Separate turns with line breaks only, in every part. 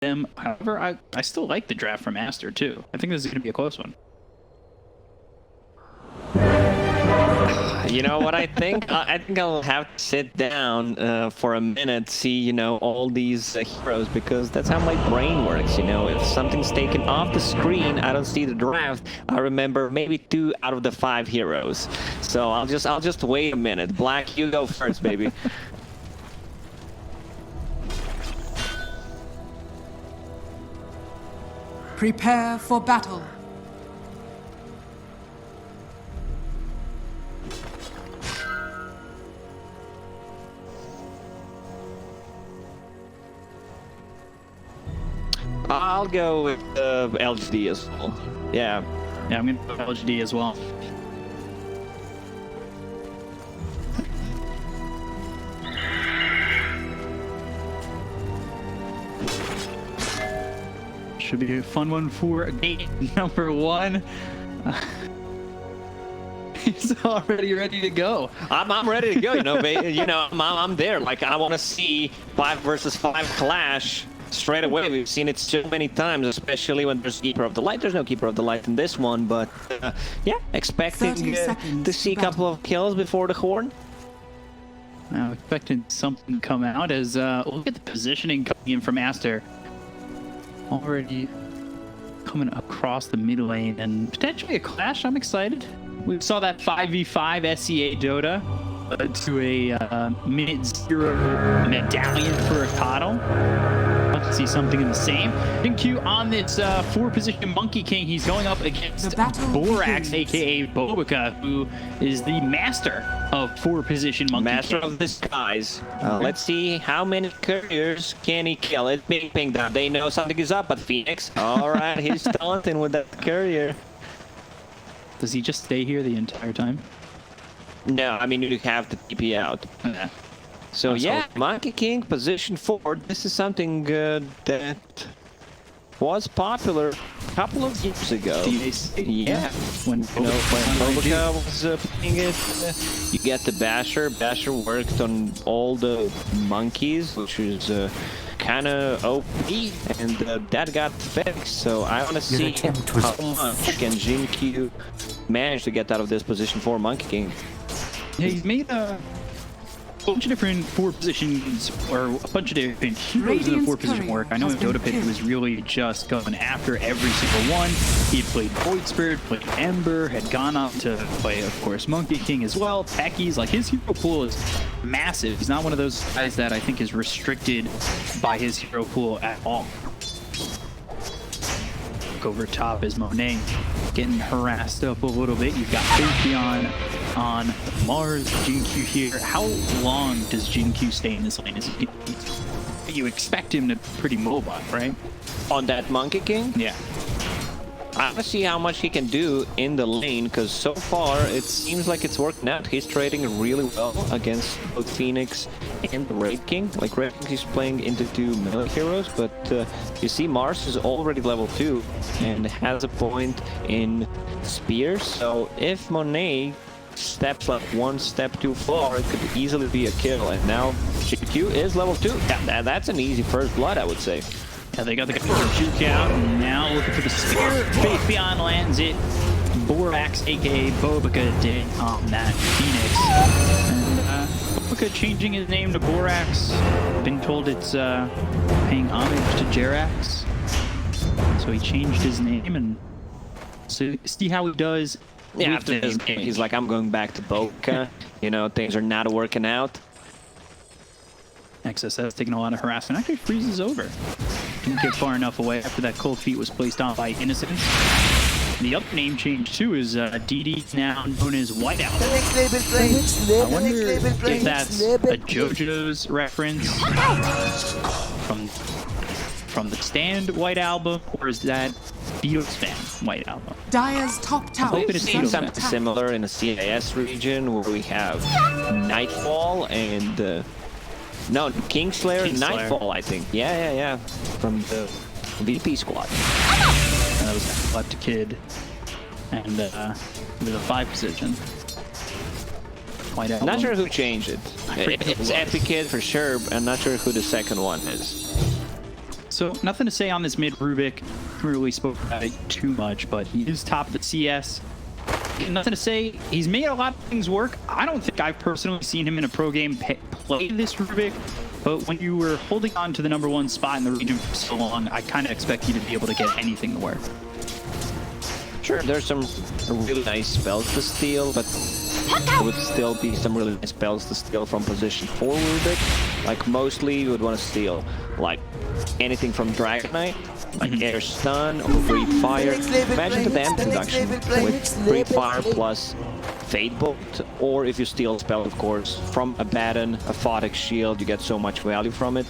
them. However, I still like the draft from Aster too. I think this is going to be a close one.
You know what I think? I think I'll have to sit down for a minute, see, you know, all these heroes, because that's how my brain works, you know. If something's taken off the screen, I don't see the draft, I remember maybe 2 out of the 5 heroes. So I'll just wait a minute. Black, you go first, baby.
Prepare for battle.
I'll go with LGD as well. Yeah.
Yeah, I'm going to go LGD as well. Should be a fun one for game number 1. He's already ready to go.
I'm ready to go, you know, baby. You know, I'm there. Like, I want to see 5 versus 5 clash straight away. We've seen it so many times, especially when there's Keeper of the Light. There's no Keeper of the Light in this one, but yeah, expecting to see a couple of kills before the Horn.
Now, expecting something to come out as look at the positioning coming in from Aster. Already coming across the mid lane and potentially a clash. I'm excited. We saw that 5v5 SCA Dota to a minute 0 medallion for a Coddle. Let's see something in the same. JinQ on this 4-position Monkey King. He's going up against Borax, aka Bobica, who is the master of 4-position Monkey
Master
King.
of the skies. Let's see how many couriers can he kill. It's being pinged up. They know something is up, but Phoenix. All right, he's taunting with that courier.
Does he just stay here the entire time?
No, I mean, you have to TP out.
Okay.
So yeah, Monkey King position 4. This is something that was popular a couple of years ago. Yeah, when Bobica was playing it, you get the Basher. Basher worked on all the monkeys, which is kind of OP, and that got fixed. So I want to see how much can JinQ manage to get out of this position 4 Monkey King.
Yeah, he's made a bunch of different 4-positions, or a bunch of different heroes in the 4-position work. I know in Dota Pit he was really just going after every single one. He played Void Spirit, played Ember, had gone up to play, of course, Monkey King as well. Techies, like his hero pool is massive. He's not one of those guys that I think is restricted by his hero pool at all. Look over top is Monet getting harassed up a little bit. You've got Faithion on Mars, JinQ here. How long does JinQ stay in this lane? You expect him to be pretty mobile, right?
On that Monkey King?
Yeah.
I want to see how much he can do in the lane, because so far it seems like it's working out. He's trading really well against both Phoenix and the Raid King. Like, Raid King is playing into 2 melee heroes, but you see Mars is already level 2 and has a point in Spear. So if Monet steps like 1 step too far, it could easily be a kill. And now JinQ is level 2. That's an easy first blood, I would say.
Yeah, they got the juke out, and now looking for the spear. Faithion lands it. Borax, aka Bobica, did on that Phoenix. And Bobica changing his name to Borax. Been told it's paying homage to Jerax. So he changed his name, and so see how he does.
Yeah, after this game, he's like, I'm going back to Bobica. You know, things are not working out.
XSS taking a lot of harassment. Actually freezes over. Didn't get far enough away after that cold feet was placed on by Innocence. The up name change too is DD, now known as Whiteout. I wonder if that's a JoJo's reference from the Stand White Album, or is that Beatles fan White Album?
Dire's top tower.
We've seen something similar in the CIS region where we have Nightfall and no, Kingslayer, Nightfall, I think. Yeah. From the VP squad.
And that was Left Kid. And with a 5-position. White Album.
Not sure who changed it. It's Epic Kid for sure. I'm not sure who the second one is.
So nothing to say on this mid Rubick. Haven't really spoke about it too much, but he is top of the CS. Nothing to say. He's made a lot of things work. I don't think I've personally seen him in a pro game play this Rubick, but when you were holding on to the '1 spot in the region for so long, I kind of expect you to be able to get anything to work.
Sure, there's some really nice spells to steal, but there would still be some really nice spells to steal from position 4 Rubick. Like, mostly you would want to steal, like, anything from Dragon Knight, like Air Stun or Breathe Fire. Imagine the damage reduction with Breathe Fire plus Fade Bolt, or if you steal a spell, of course, from Abaddon, a Photic Shield, you get so much value from it.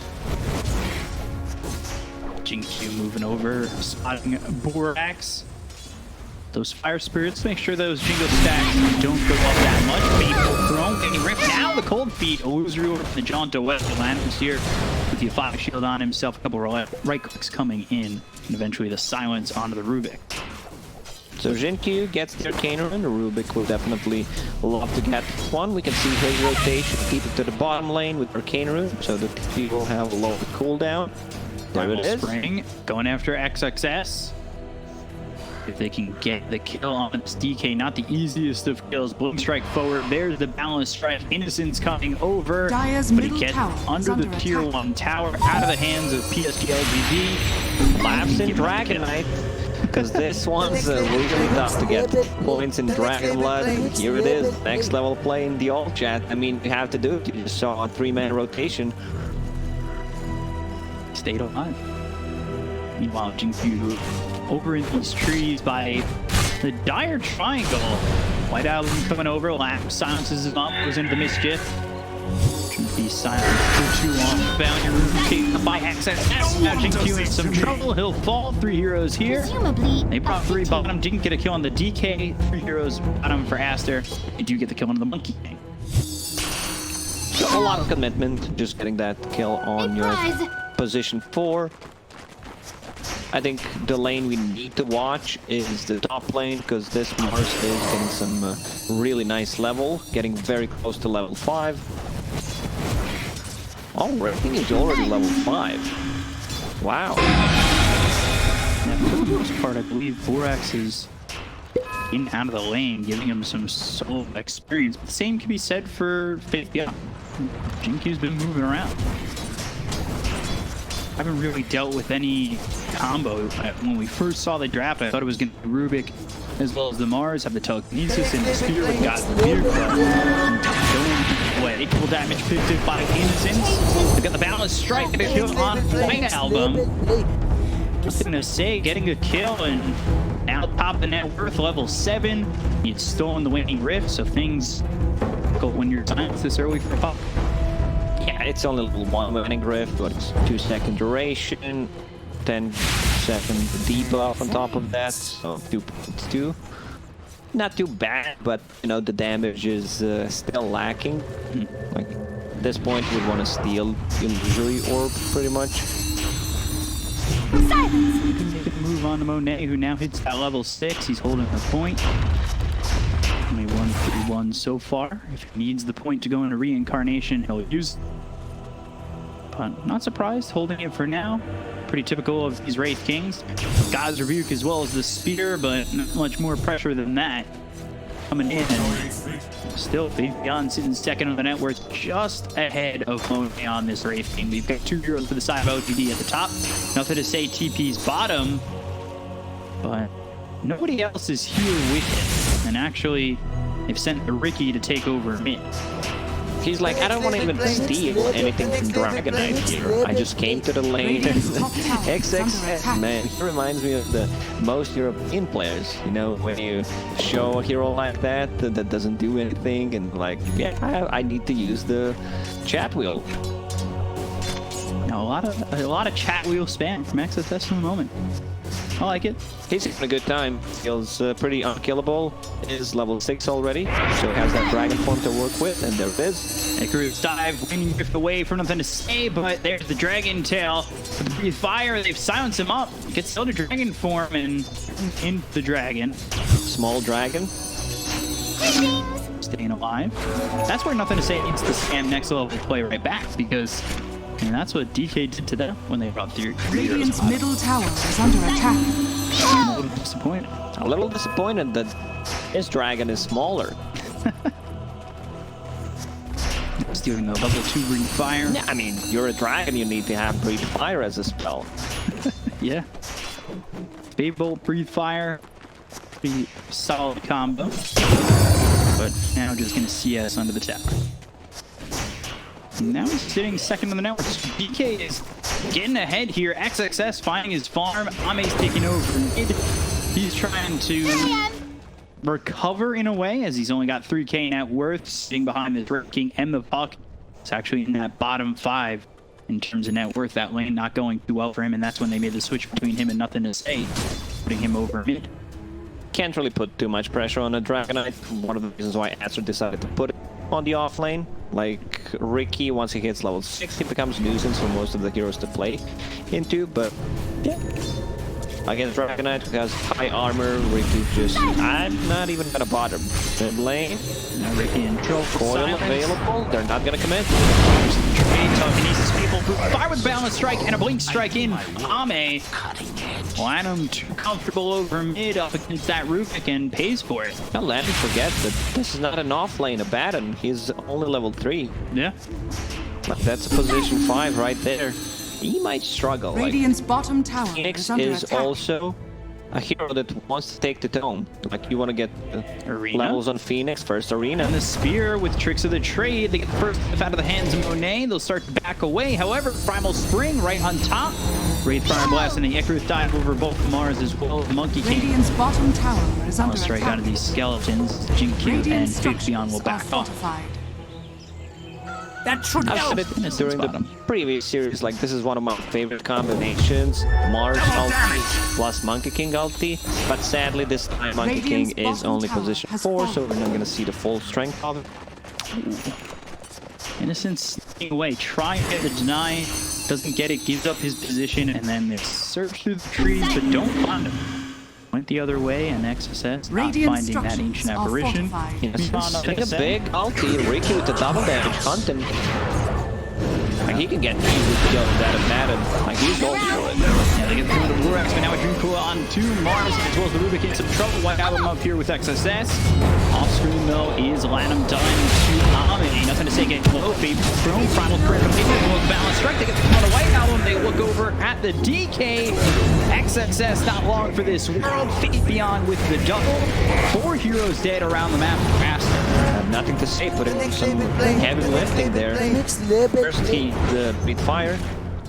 Jinx moving over, spotting Borax. Those Fire Spirits, make sure those Jingle stacks don't go up that much. Fateful Throne getting ripped. Now the Cold Feet. Illusory over from the Jaunto West. Lands here with the Photic Shield on himself. A couple right clicks coming in. And eventually the silence onto the Rubick.
So Jinkyu gets the Arcane Rune. Rubick will definitely love to get one. We can see his rotation. Keep it to the bottom lane with Arcane Rune, so the TP will have a lower cooldown. There it is.
Spring going after XXS. If they can get the kill on this DK, not the easiest of kills. Bloom Strike forward. There's the balance strike. Innocence coming over.
Dire's
but he
middle
gets
tower
under the
is
tier
under
1 tower out of the hands of PSG.LGD.
Laughs in Dragon Knight, because this one's really tough to get points in Dragon Blood. Here it is, next level play in the alt chat. I mean, you have to do it. You just saw a 3-man rotation.
Stayed alive. Meanwhile, Jinkyu over in these trees by the Dire Triangle. White Album coming over, Lamp silences him up, goes into the mischief. Shouldn't be silent for too long. Found your room taken by XXS. Now Jinkyu in some trouble. He'll fall. 3 heroes here. They brought 3 bottom. Didn't get a kill on the DK. 3 heroes bottom for Aster. They do get the kill on the Monkey King.
So a lot of commitment, just getting that kill on your position 4. I think the lane we need to watch is the top lane, because this Mars is getting some really nice level, getting very close to level 5. Oh, I think he's already level 5. Wow.
Yeah, for the most part, I believe Borax is in and out of the lane, giving him some solo experience. But the same can be said for Faith Beyond. Jinkyu's been moving around. I haven't really dealt with any combo. When we first saw the draft, I thought it was going to be Rubick as well as the Mars, have the telekinesis and the spear, but got the beard going away. Equal damage picked up by Innocence. They got the balance strike and a kill on White Album. Nothing to say, getting a kill, and now top of the net worth, level 7. He'd stolen the winning rift, so things go when you're silenced this early for a pop.
Yeah, it's only level 1 winning rift, but it's 2-second duration, 10-second debuff on top of that, so 2.2. Not too bad, but you know the damage is still lacking. Like at this point, we want to steal Illusory Orb pretty much.
Silence!
You can make a move on to Monet, who now hits at level 6. He's holding the point. Only 1-3-1 so far. If he needs the point to go into reincarnation, he'll use it. But not surprised, holding it for now. Pretty typical of these Wraith Kings. God's Rebuke as well as the Spear, but not much more pressure than that. Coming in, and still Faith Beyond sitting second on the net worth, just ahead of Monet on this Wraith King. We've got 2 heroes for the side of LGD at the top. Nothing to say TP's bottom, but nobody else is here with him. And actually, they've sent the Riki to take over mid.
He's like, I don't want to even steal anything from Dragon Knight here. I just came to the lane. XXS, man, he reminds me of the most European players. You know, when you show a hero like that that doesn't do anything, and like, yeah, I need to use the chat wheel.
Now, a lot of chat wheel spam from XXS in the moment. I like it.
He's having a good time. Feels pretty unkillable. Is level 6 already, so he has that dragon form to work with, and there it is.
Icarus dive, winning drift away for nothing to say, but there's the dragon tail. With the breathe fire, they've silenced him up. Gets still to dragon form and in the dragon.
Small dragon.
Staying alive. That's where nothing to say needs to spam next level play right back, because And that's what DK did to them when they brought their
Radiant's middle tower is under attack.
I'm a little disappointed.
A little disappointed that his dragon is smaller.
He's doing the level 2 Breathe Fire.
Yeah, I mean, you're a dragon, you need to have Breathe Fire as a spell.
Yeah. Fable, Breathe Fire. Pretty solid combo. But now just gonna CS under the tower. Now he's sitting second on the network. DK is getting ahead here. XXS finding his farm. Ame's taking over mid. He's trying to recover in a way, as he's only got 3k net worth, sitting behind the Threat King and the Puck. It's actually in that bottom 5 in terms of net worth. That lane not going too well for him, and that's when they made the switch between him and Nothing to Say, putting him over mid.
Can't really put too much pressure on a Dragonite. One of the reasons why Aster decided to put it on the off lane. Like Riki, once he hits level 6, he becomes nuisance for most of the heroes to play into, but yeah. Against Dragonite, who has high armor, Riki just... I'm not even gonna bother. Mid lane,
Now Riki in trouble.
coil available, they're not gonna commit.
Telekinesis people fire with balance strike and a blink strike in. Ame. Lanham too comfortable over mid up against that Rubick and pays for it.
Now Landon forgets that this is not an off lane Abaddon, he's only level 3.
Yeah.
But that's a position 5 right there. He might struggle.
Radiant's bottom tower
Phoenix
is under
is
attack.
also a hero that wants to take the dome. Like, you want to get
Arena.
levels on Phoenix, first arena.
And the spear with tricks of the trade. They get the first lift out of the hands of Monet. They'll start to back away. However, Primal Spring right on top. Wraith Fire Blast and the Icarus dive over both Mars as well as Monkey King.
Radiant's bottom tower is under
I'll strike
attack.
out of these skeletons. Jinq and
Radiant
Fixion will
structures are
back off.
fortified.
I've said it during the previous series, like, this is one of my favorite combinations. Mars ulti plus Monkey King ulti. But sadly, this time Monkey King
Radiant's
is
bottom
only
tower
position
has
4, so
fallen.
we're not going to see the full strength of it.
Innocent sneaking away, trying to deny, doesn't get it, gives up his position, and then they search through the trees but don't find him. Went the other way, and XSS not
Radiant
finding that
structures
ancient
are
apparition.
fortified.
Yes, take a big ulti, Riki with the double damage, hunting. Like, he can get easy to go with that Abaddon. Like, he's going for it.
Yeah, they get through the Blue X, but now a Dream Cool on to Mars, as well as the Rubick in some trouble. White Album up here with XSS. Off screen, though, is Lanham done to Ame. Nothing to say, get low. Baby thrown, Primal Sprint completed. With balance strike, they get the on the White Album. They look over at the DK. XSS not long for this world. Fate Beyond with the double. 4 heroes dead around the map. Aster.
Nothing to say, put in some heavy lifting there. First he Breathe Fire,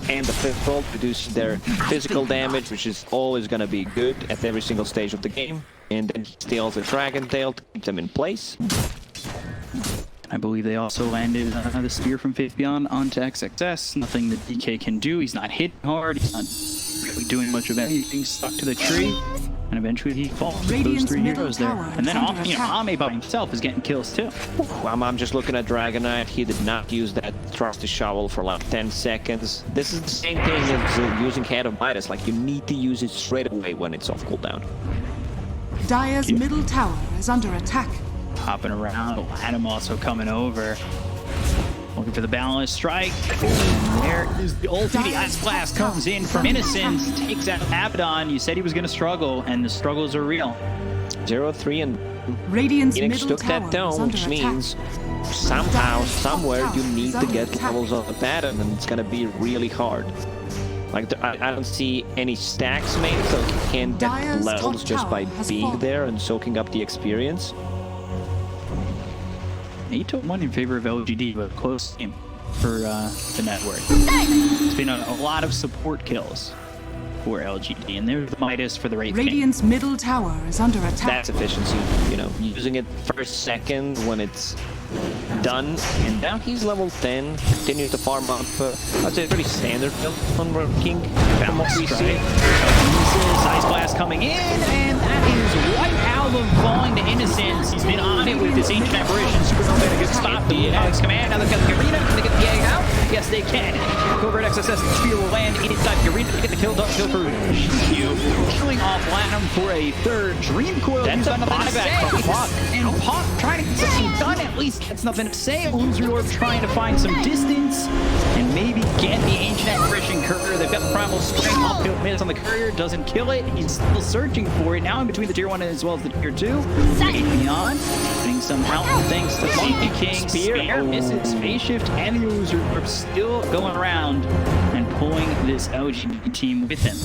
and the 5th ult reduces their physical damage, which is always going to be good at every single stage of the game. And then he steals a Dragon Tail to keep them in place.
I believe they also landed the spear from Faith Beyond onto XXS. Nothing that DK can do. He's not hit hard. He's not really doing much of anything. Stuck to the tree. And eventually he falls with those
Radiant's
3
middle
heroes there.
tower
And then
is under attack.
Ame by himself is getting kills too.
I'm just looking at Dragonite. He did not use that Trusty Shovel for like 10 seconds. This is the same thing as using Head of Midas. Like, you need to use it straight away when it's off cooldown.
Dire's middle tower is under attack.
Hopping around. Adam also coming over. Looking for the balance strike. There is the ulti. The Ice Blast comes in from Innocence. Takes out Abaddon. You said he was going to struggle, and the struggles are real.
0-3, and
Radiant's
Phoenix
middle
took
tower
that
is
down,
under
which
attack.
means somehow, somewhere, you need to get levels on the pattern, and it's gonna be really hard. Like, I don't see any stacks made, so you can't get
Dire's
levels
top
just by
tower has
being
fallen.
there and soaking up the experience.
8-1 in favor of LGD, but close game for the network. It's been a lot of support kills for LGD, and there's the Midas for the Wraith King.
Radiant's middle tower is under attack.
That's efficiency, you know, using it first, second when it's done. And now he's level 10, continues to farm up. I'd say pretty standard build on King from what we see.
Ice Blast coming in, and that is White Album falling to Innocence. He's been on it with this Ancient Apparition. Supernova in a good spot. The Wukong's command. Now they've got the arena. Can they get the egg out? Yes, they can. Covert XSS. The spear will land inside the arena to get the kill. Don't kill for Q. Killing off Lanham for a third. Dream Coil.
That's a buyback from Puck.
And Puck trying to get something done. At least gets nothing to say. Loser Orb trying to find some distance and maybe get the Ancient Apparition Courier. They've got the Primal Spring. Uphill miss on the Courier. Doesn't kill it. He's still searching for it. Now in between the tier 1 as well as the tier 2. Beyond. Putting some out thanks to Monkey King. Spear misses. Phase Shift and the Loser Orb still going around and pulling this LGD team with him.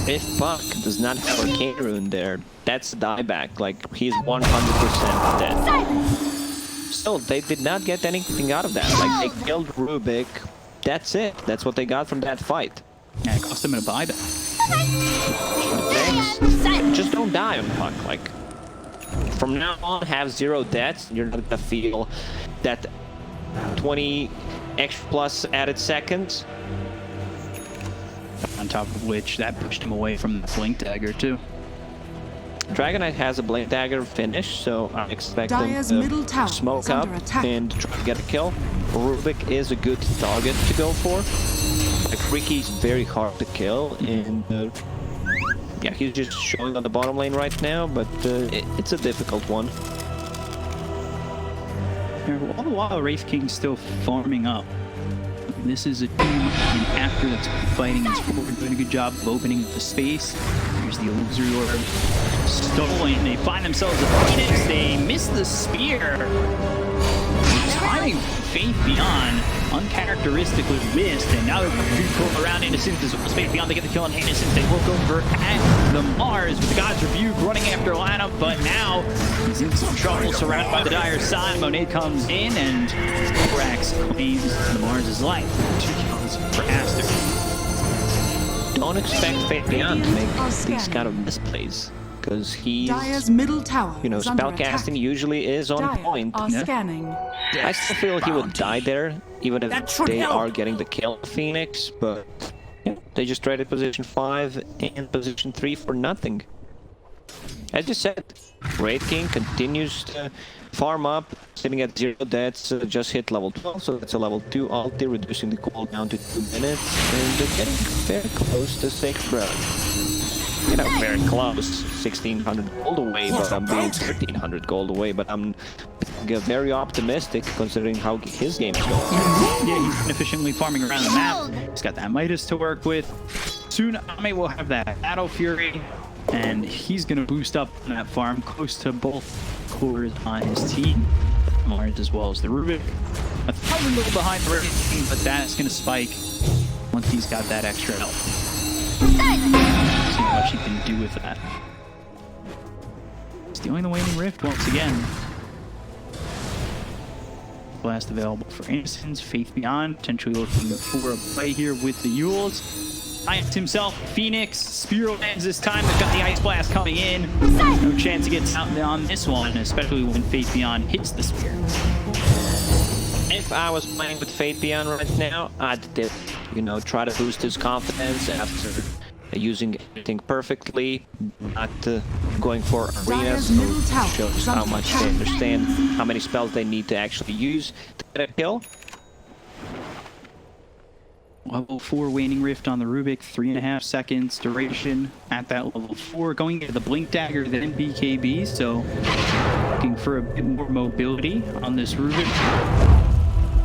If Puck does not have Arcane Rune there, that's a dieback. Like, he's 100% dead. Still, they did not get anything out of that. Like, they killed Rubick. That's it. That's what they got from that fight.
Yeah, it cost them a buyback.
Thanks. Just don't die on Puck. Like, from now on, have 0 deaths. You're not gonna feel that 20 extra plus added seconds.
On top of which, that pushed him away from the Blink Dagger, too.
Dragonite has a Blink Dagger finish, so I expect them to smoke up and try to get a kill. Rubick is a good target to go for. Like, Riki's very hard to kill, and yeah, he's just showing on the bottom lane right now, but it's a difficult one.
All the while, Wraith King's still farming up. This is a team in Aster that's fighting his forward, doing a good job of opening up the space. Here's the Illusory Orb stolen. They find themselves a Phoenix. They miss the spear. Timing Faith Beyond uncharacteristically missed, and now they're going to pull around Innocence as well as Faith Beyond. They get the kill on Innocence. They look over at the Mars with the God's Rebuke running after Lana, but now he's in some trouble surrounded by the dire side. Monet comes in and Korax claims the Mars' life. 2 kills for Aster.
Don't expect Faith Beyond to make these kind of misplays, because he's,
middle tower,
you know, spellcasting usually is on point.
Scanning.
I still feel he would die there, even if they are getting the kill Phoenix, but yeah, they just traded position 5 and position 3 for nothing. As you said, Wraith King continues to farm up, sitting at 0 deaths, just hit level 12, so that's a level 2 ulti, reducing the cooldown to 2 minutes, and they're getting very close to 6 bro. You know, very close, 1600 gold away, but I'm being 1300 gold away, but I'm very optimistic considering how his game is going.
Yeah, he's been efficiently farming around the map. He's got that Midas to work with. Soon, Ame will have that Battle Fury, and he's going to boost up on that farm close to both cores on his team. Mars as well as the Rubick. 1,000 gold behind the Riki, but that's going to spike once he's got that extra health. See what she can do with that. Stealing the Waning Rift once again. Blast available for Innocence, Faith Beyond, potentially looking for a play here with the Yules. Ice himself, Phoenix, Spear lands this time. They've got the Ice Blast coming in. No chance he gets out on this one, especially when Faith Beyond hits the Spear.
If I was playing with Faith Beyond right now, I'd, you know, try to boost his confidence after using everything perfectly, not going for arenas, so shows how much they understand how many spells they need to actually use to get a kill.
Level 4 Waning Rift on the Rubick, 3.5 seconds duration at that level 4. Going into the Blink Dagger, then BKB, so looking for a bit more mobility on this Rubick.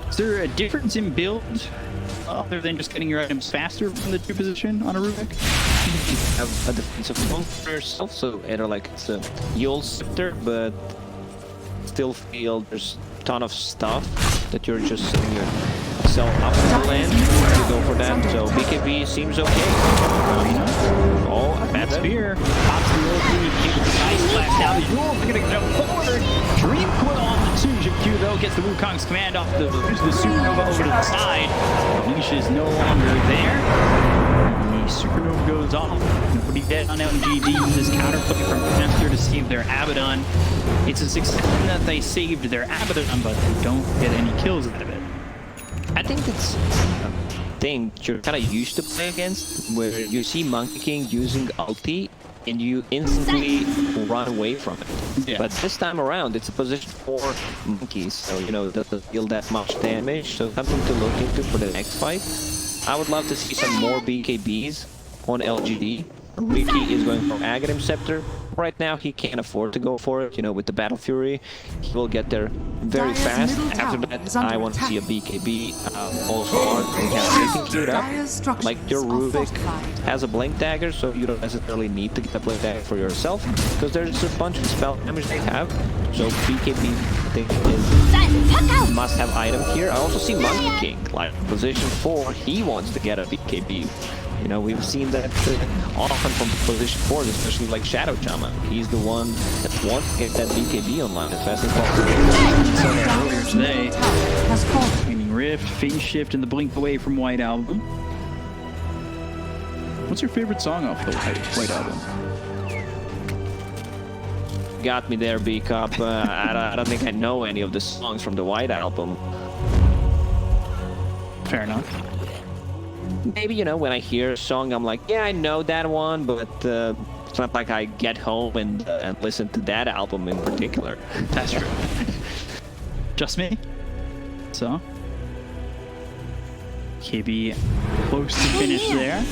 Is there a difference in build other than just getting your items faster from the 2 position on a Rubick?
You have a defensive phone for yourself, so either like it's a Yule Scepter, but still feel there's a ton of stuff that you're just setting yourself up to land to go for that. So BKB seems okay. Oh, a bad spear.
Pops the ulti, Ice Blast. Now the Yules are gonna jump forward. Dream Coil on the Tsuji Q though gets the Wukong's command off the Supernova over to the side. Alicia is no longer there. The Supernova goes off. Nobody dead on LGD. This counterplay from Aster to save their Abaddon. It's a success that they saved their Abaddon, but they don't get any kills out of it.
I think it's a thing you're kind of used to play against, where you see Monkey King using ulti and you instantly run away from it.
Yeah.
But this time around, it's a position for monkeys, so you know it doesn't deal that much damage. So something to look into for the next fight. I would love to see some more BKBs on LGD. Riki is going for Aghanim Scepter. Right now, he can't afford to go for it. You know, with the Battle Fury, he will get there very
Dire's
fast.
middle
After
tower
that,
is under
I want to see a
attack.
BKB. Also, we have everything queued up.
Dire's structures
Like your
are
Rubick
fortified.
has a Blink Dagger, so you don't necessarily need to get a Blink Dagger for yourself, because there's a bunch of spell damage they have. So BKB, I think, is a must-have item here. I also see Monkey King, like position 4. He wants to get a BKB. You know, we've seen that often from position 4, especially like Shadow Chama. He's the one that wants to get that BKB online as fast as possible.
So that earlier today,
Has fallen.
Meaning Rift, Phase Shift, and the Blink Away from White Album. What's your favorite song off the White Album?
Got me there, B-Cup. I don't think I know any of the songs from the White Album.
Fair enough.
Maybe, you know, when I hear a song, I'm like, yeah, I know that one, but it's not like I get home and listen to that album in particular.
That's true. Just me. So, KB close to finish there.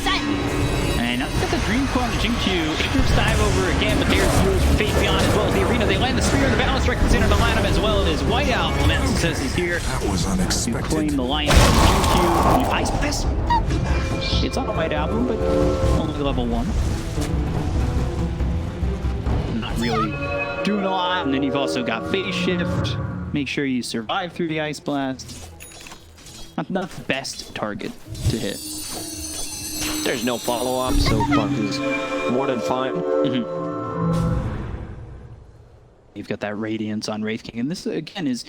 And now we've got the Dream Coin, Jingqiu. Idris dive over again, but there's heroes from Fate Beyond as well as the arena. They land the spear and the balance strike is in on the lineup as well as White Album. That success is here.
That was
To
unexpected.
claim the line from Jingqiu. The Ice Blast. It's on a White Album, but only level 1. Not really doing a lot. And then you've also got Phase Shift. Make sure you survive through the Ice Blast. Not the best target to hit.
There's no follow-up, so Funk is more than fine.
You've got that Radiance on Wraith King, and this again is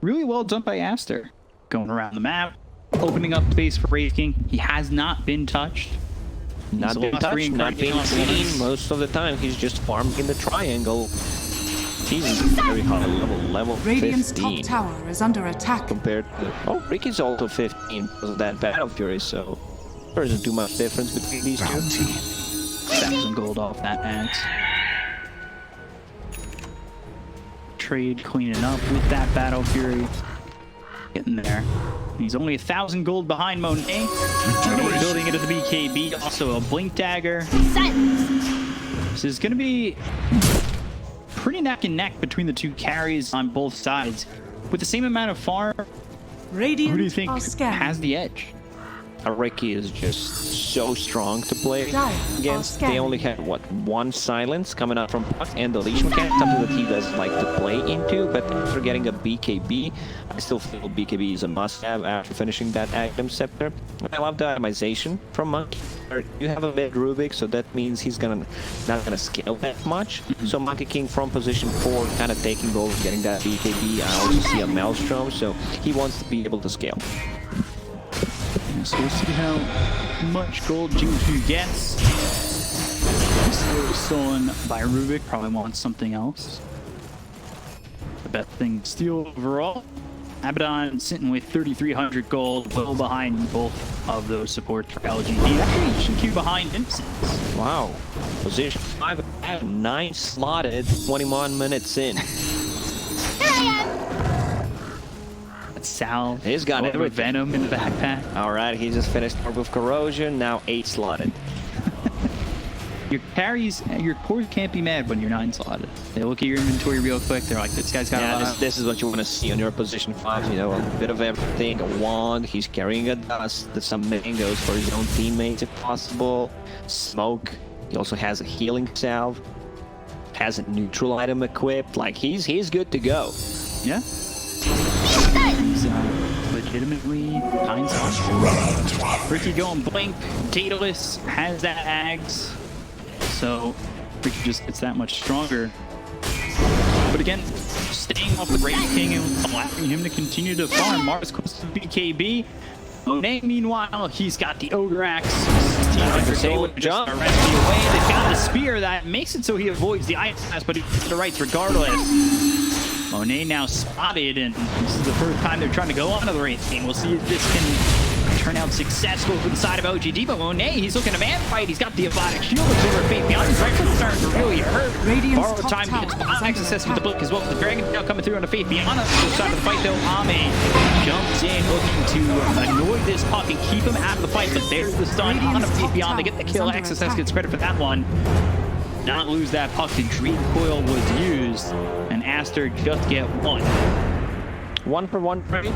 really well done by Aster. Going around the map, opening up space for Wraith King. He has not been touched.
Not
He's
being
lost
touched, not being
reincarnation on
seen. Most of the time, he's just farming in the triangle. He's very high level
Radiant's
15
top tower is under attack.
compared to... Oh, Riki's also 15 because of that Battle Fury, so there isn't too much difference between these two.
Bounty.
1,000 gold off that axe. Trade cleaning up with that Battle Fury. Getting there. He's only 1,000 gold behind Monet. Monet building into the BKB. Also a Blink Dagger. This is going to be pretty neck and neck between the two carries on both sides. With the same amount of farm,
Radiant
who do you think
are scanning.
has the edge?
Riki is just so strong to play
Dire
against.
are
They
scanning.
only had, what, 1 silence coming out from Puck and the leash mechanic, something that he doesn't like to play into, but after getting a BKB, I still feel BKB is a must-have after finishing that Aghanim Scepter. I love the itemization from Monkey. You have a mid Rubick, so that means he's not gonna scale that much. So Monkey King from position 4, kind of taking over, getting that BKB. I also see a Maelstrom, so he wants to be able to scale.
So we'll see how much gold Jingqiu gets. Stolen by Rubick, probably wants something else. The best thing to steal overall. Abaddon sitting with 3,300 gold, well behind both of those supports for LGD. Actually, Jingqiu behind Innocence.
Wow. Position 5, 9 slotted, 21 minutes in.
Sal.
He's got
with
everything.
Venom in the backpack.
Alright, he just finished with Corrosion, now 8 slotted.
Your carries, your cores can't be mad when you're 9 slotted. They look at your inventory real quick. They're like, this guy's got a
Yeah,
lot.
this is what you want to see on your position 5, you know, a bit of everything, a wand, he's carrying a dust, some mangoes for his own teammates if possible, smoke, he also has a healing salve, has a neutral item equipped, like he's good to go.
Yeah. He's legitimately 9 slotted. Riki going Blink. Daedalus has that Ags. So Riki just gets that much stronger. But again, staying off the Wraith King and allowing him to continue to farm. Mars close to BKB. Monet, meanwhile, he's got the Ogre Axe. 1,600
Same
gold,
with
just
jump.
directly away. They've got the spear that makes it so he avoids the Ice Blast, but he gets the rights regardless. Monet now spotted, and this is the first time they're trying to go onto the Wraith King. We'll see if this can turn out successful for the side of OGD, but Monet, he's looking to man fight. He's got the Evotic Shield, looks over Faith Beyond. His rifle starting to really hurt. Borrow time gets access with the book as well. The Dragon Tail coming through on the Faith Beyond. On the other side of the fight, though, Ame jumps in, looking to annoy this puck and keep him out of the fight, but there's the stun on the Faith Beyond. They get the kill. XSS gets credit for that one. Not lose that puck. The Dream Coil was used, and Aster just get one.
1-for-1 trade.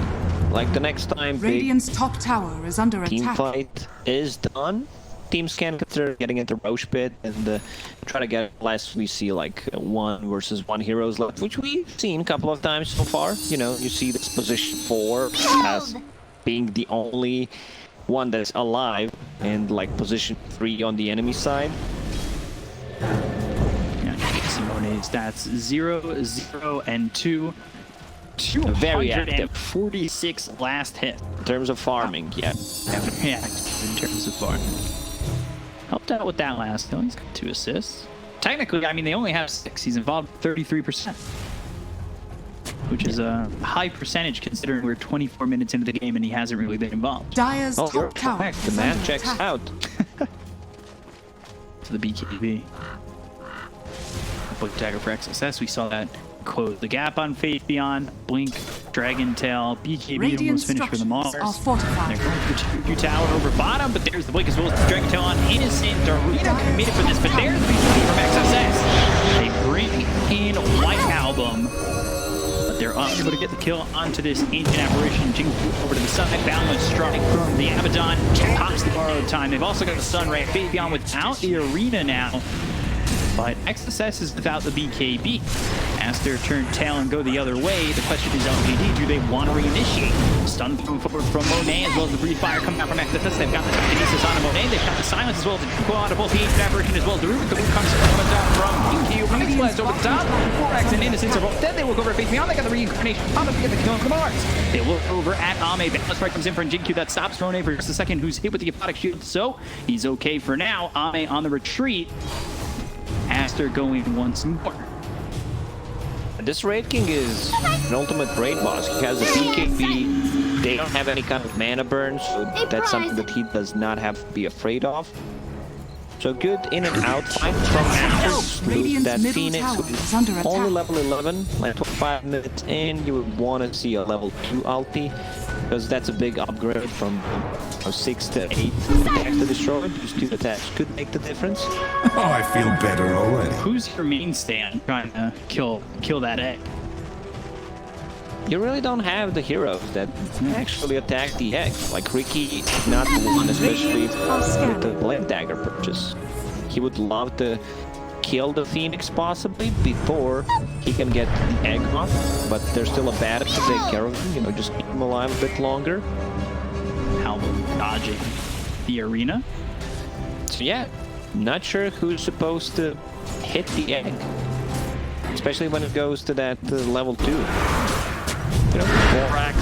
Like the next time
Radiant's top tower is under
team
attack.
fight is done, teams can consider getting into Roche Pit and try to get less. We see like 1 versus 1 heroes left, which we've seen a couple of times so far. You know, you see this position 4 as being the only one that's alive, and like position 3 on the enemy side.
Yeah, Simone's stats 0, 0, and 2.
Very active.
246 last hit.
In terms of farming, yeah.
Very active in terms of farming. Helped out with that last kill. He's got 2 assists. Technically, I mean, they only have 6. He's involved 33%. Which is a high percentage considering we're 24 minutes into the game and he hasn't really been involved.
Dire's top tower
correct. The
is
man
under
checks
attack.
out.
To the BKB. Blink Dagger for XSS. We saw that close the gap on Faith Beyond. Blink, Dragon Tail, BKB
Radiant
almost finished for the Mars.
structures are fortified.
They're going for the 2 tower over bottom, but there's the Blink as well as the Dragon Tail on Innocent. Arena committed for this, but there's the BKB from XSS. They bring in White Album, but they're unable to get the kill onto this Ancient Apparition. Jingle over to the side, Boundless Strike from the Abaddon, pops the borrowed time. They've also got the Sun Ray. Faith Beyond without the Arena now, but XSS is without the BKB. Aster turn tail and go the other way. The question is LGD, do they want to reinitiate? Stun through forward from Monet as well as the Breathe Fire coming out from XSS. They've got the Telekinesis on Monet. They've got the Silence as well as the Triple on both the Ancient Apparition as well as the Rubick. The Wind comes from Riki. Rubick slides over the top. 4X and Innocence are both dead. They look over at Faith Beyond. They got the Reincarnation. I'm going to get the kill on the Mars. They look over at Ame. Boundless Strike comes in from Jinkyu. That stops Monet for just a second, who's hit with the Apodic Shield. So he's okay for now. Ame on the retreat. Aster going once more.
This Raid King is an ultimate raid boss. He has a BKB. They don't have any kind of mana burn, so that's something that he does not have to be afraid of. So good in and out fight from Aster.
Radiant's
That
middle
Phoenix
tower
who
is
is
under
only
attack.
level 11, like 25 minutes in, you would want to see a level 2 ulti, because that's a big upgrade from 6 to 8 attacks to destroy. Just 2 attacks could make the difference.
Oh, I feel better already.
Who's your main stand trying to kill that egg?
You really don't have the heroes that actually attack the egg. Like Riki is not the one, especially with the Blade Dagger purchase. He would love to kill the Phoenix possibly before he can get the egg off, but there's still a bad to take care of him, you know, just keep him alive a bit longer.
How dodging the arena?
So yeah, not sure who's supposed to hit the egg, especially when it goes to that level 2. You know, Borax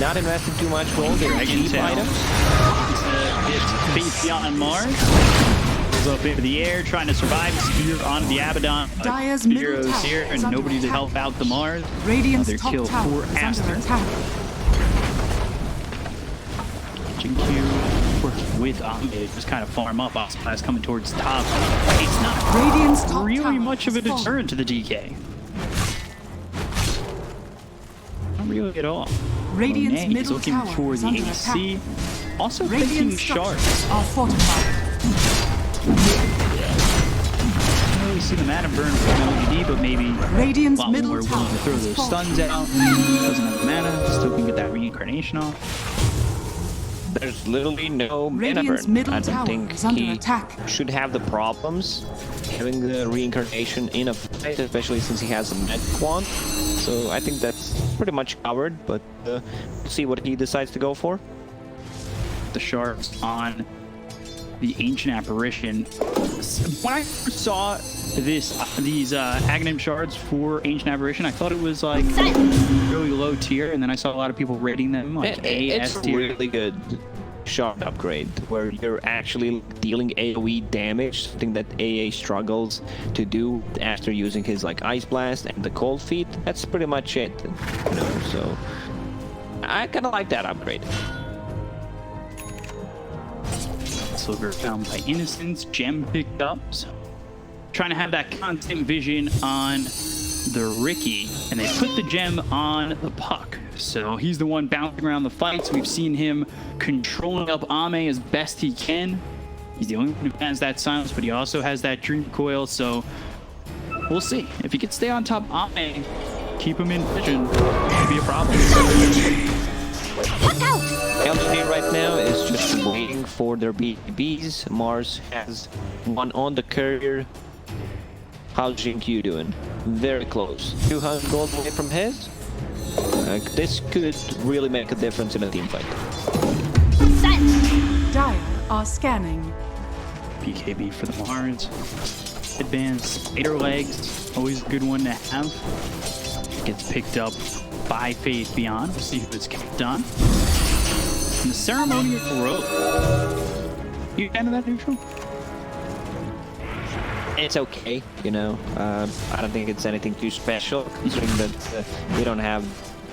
not investing too much for all their cheap items.
It's Faith Beyond Mars. Goes up into the air, trying to survive. Spear onto the Abaddon.
Dire's middle
Heroes
tower
here,
is
and
under
nobody to
attack.
help out the Mars.
Radiant's
Another
top
kill
tower
for
is under
Aster.
attack.
Jinkyu working with Ame to just kind of farm up. Osplash coming towards the top. It's not
Radiant's top
really
tower
much of a
is falling.
deterrent to the DK. Not really at all.
Radiant's
Monet is
middle
looking
tower
for
is
the
under
AC.
attack.
Also taking
Radiant
shards.
structures are fortified.
I don't really see the mana burn from LGD, but maybe
Radiant's
a lot
middle
more
tower
willing to throw
is
those
falling.
stuns out. Doesn't have the mana, still can get that reincarnation off.
There's literally no mana
Radiant's
burn.
middle
I don't
tower
think
is under
he
attack.
should have the problems having the reincarnation in a fight, especially since he has a med quant. So I think that's pretty much covered, but we'll see what he decides to go for.
The shards on the Ancient Apparition. When I first saw these Aghanim shards for Ancient Apparition, I thought it was like really low tier, and then I saw a lot of people rating them like A,
It's
S tier.
really good shard upgrade where you're actually dealing AoE damage, something that AA struggles to do after using his like Ice Blast and the Cold Feet. That's pretty much it, you know, so I kind of like that upgrade.
also found by Innocence. Gem picked up. So trying to have that constant vision on the Riki, and they put the gem on the puck. So he's the one bouncing around the fights. We've seen him controlling up Ame as best he can. He's the only one who has that silence, but he also has that dream coil. So we'll see. If he can stay on top of Ame, keep him in vision, it could be a problem.
LGD right now is just waiting for their BBs. Mars has one on the courier. How's Jinkyu doing? Very close. 200 gold away from his. This could really make a difference in a team fight.
Dire are scanning.
BKB for the Mars. Advanced spider legs, always a good one to have. Gets picked up by Faith Beyond. We'll see who it's kept on. And the ceremonial rope. You fan of that neutral?
It's okay, you know. I don't think it's anything too special, considering that we don't have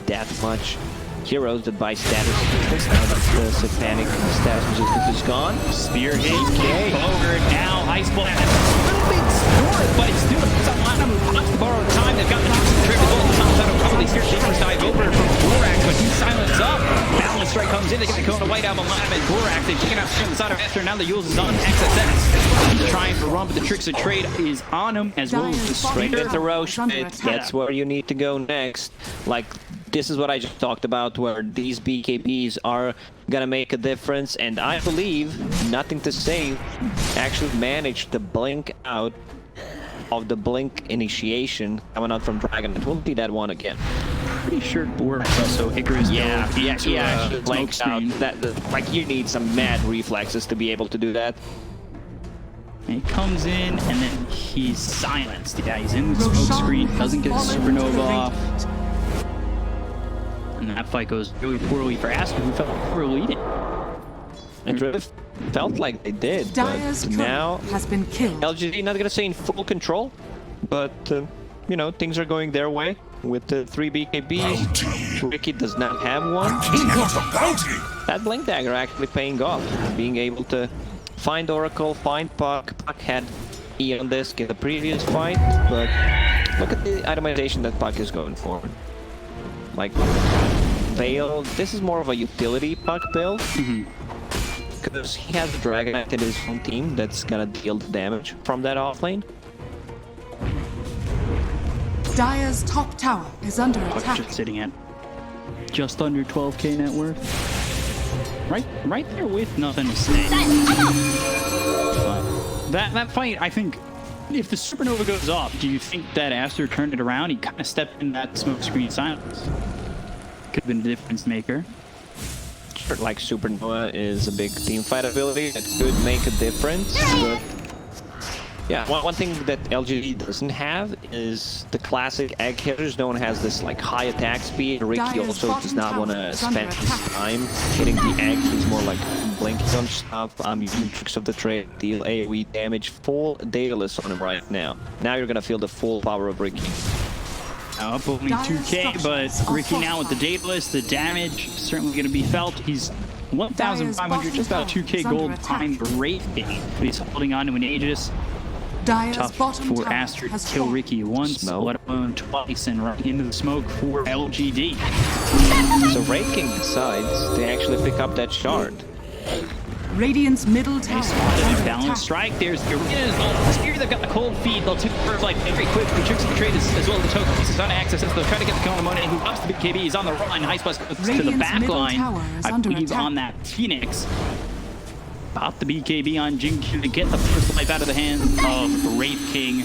that much heroes that buy status resistance. Now that the satanic status resistance is gone.
Spear hit, forward now, Ice Blast. A little bit short, but it's still some lineup who wants to borrow time. They've got the triple goal. That'll probably steer Shaper's dive over from Gorak, but he's silenced up. Balance Strike comes in, they get the Kona White Album live at Gorak. They've taken out on the side of Aster, now the Yules is on XSS. He's trying to run, but the Tricks of Trade is on him, as well as the
Straight
Spear.
at the Roche pit. That's where you need to go next. Like, this is what I just talked about, where these BKBs are gonna make a difference, and I believe Nothing to Say actually managed to blink out of the blink initiation coming out from Dragon. It will be that one again.
Pretty sure Borak also Icarus.
Yeah,
dove into
he
a
actually
smoke
blinks out.
screen.
Like, you need some mad reflexes to be able to do that.
He comes in and then he's silenced. Yeah, he's in the smoke screen, doesn't get a supernova off. And that fight goes really poorly for Aster, who felt like we were leading.
It really felt like they did,
Dire's
but now
turret has been killed.
LGD, not gonna say in full control, but you know, things are going their way with the 3 BKBs. Riki does not have one. That Blink Dagger actually paying off, being able to find Oracle, find Puck. Puck had E on this in the previous fight, but look at the itemization that Puck is going for. Like, Veil, this is more of a utility Puck build. Because he has a Dragon Knight in his own team that's gonna deal the damage from that offlane.
Dire's top tower is under
Puck's
attack.
just sitting at just under 12k net worth. Right there with Nothing to Say. That fight, I think, if the supernova goes off, do you think that Aster turned it around? He kind of stepped in that smoke screen silence. Could have been a difference maker.
Sure, like Supernova is a big team fight ability that could make a difference, but yeah, one thing that LGD doesn't have is the classic egg hitters. No one has this like high attack speed. Riki also does not want to spend his time hitting the egg. He's more like blinking on stuff. I'm using Tricks of the Trade, deal AoE damage, full Daedalus on him right now. Now you're gonna feel the full power of Riki.
Up only 2k, but Riki now with the Daedalus, the damage certainly going to be felt. He's 1,500, just about 2k gold behind the rate gain, but he's holding on to an Aegis. Tough for Aster to kill Riki once, let alone twice, and right into the smoke for LGD.
So Raid King decides to actually pick up that shard.
Radiant's middle tower is under
Balance
attack.
strike. There's the Spear. They've got the cold feed. They'll take first like very quick. The Tricks of the Trade as well as the token pieces on access. They'll try to get the Kona Monet, who loves the BKB. He's on the run. Ice Blast goes to the back line. I believe on that Phoenix. Pop the BKB on Jinkyu to get the first life out of the hands of Wraith King.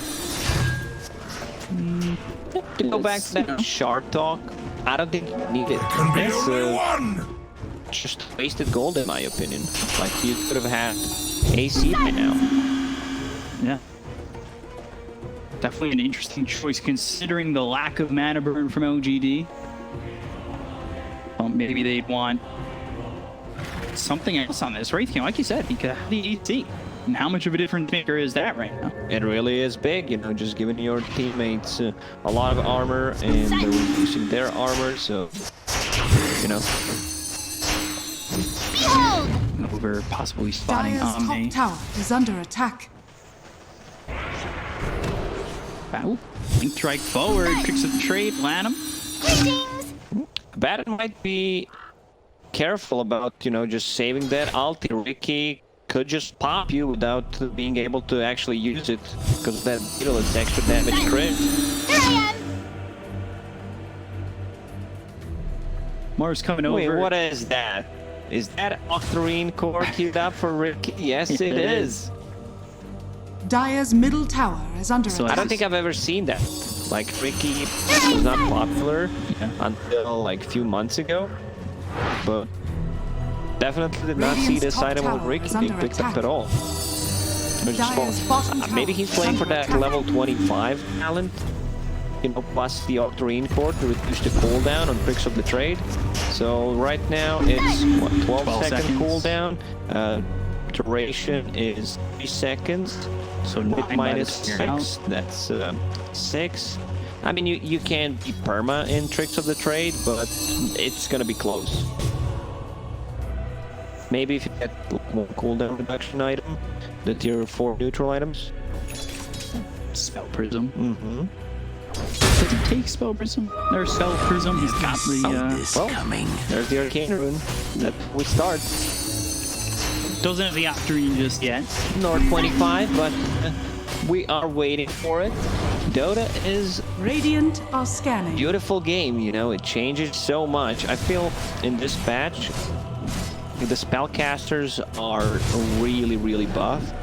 To go back to that shard talk, I don't think you need it.
Can be
It's,
only one.
just wasted gold in my opinion. Like, you could have had AC by now.
Yeah. Definitely an interesting choice considering the lack of mana burn from LGD. Well, maybe they'd want something else on this. Wraith King, like you said, he could have the EC. And how much of a difference maker is that right now?
It really is big, you know, just giving your teammates a lot of armor and they're reducing their armor, so, you know.
over, possibly spotting
Dire's top
Omni.
tower is under attack.
Wow. Link strike forward, tricks of the trade, land him.
Batten might be careful about, you know, just saving that ulti. Riki could just pop you without being able to actually use it because that beetle is extra damage crit.
Mars coming
Wait,
over.
what is that? Is that Octarine core queued up for Riki? Yes, it is.
Dire's middle tower is under
So
attack.
I don't think I've ever seen that. Like, Riki was not popular until like a few months ago, but definitely did not see
Radiant's
this
top
item with
tower
Riki
is
being
under
picked up
attack.
at all. Which is
Dire's bottom tower
maybe he's
is
playing for
under
that
attack.
level 25 talent, you know, plus the Octarine core to reduce the cooldown on Tricks of the Trade. So right now it's what, 12 second
seconds.
cooldown. Duration is 3 seconds.
So
With
9
minus
by the
6, that's 6. I mean, you can't be perma in Tricks of the Trade, but it's gonna be close. Maybe if you get one cooldown reduction item, the tier 4 neutral items.
Spell Prism.
Mm-hmm.
Does he take Spell Prism? Or Spell Prism? He's got the,
Well, there's the Arcane Rune. That we start.
doesn't have the Octarine just yet.
Nor 25, but we are waiting for it. Dota is
Radiant are scanning.
beautiful game, you know, it changes so much. I feel in this patch, the spellcasters are really, really buffed.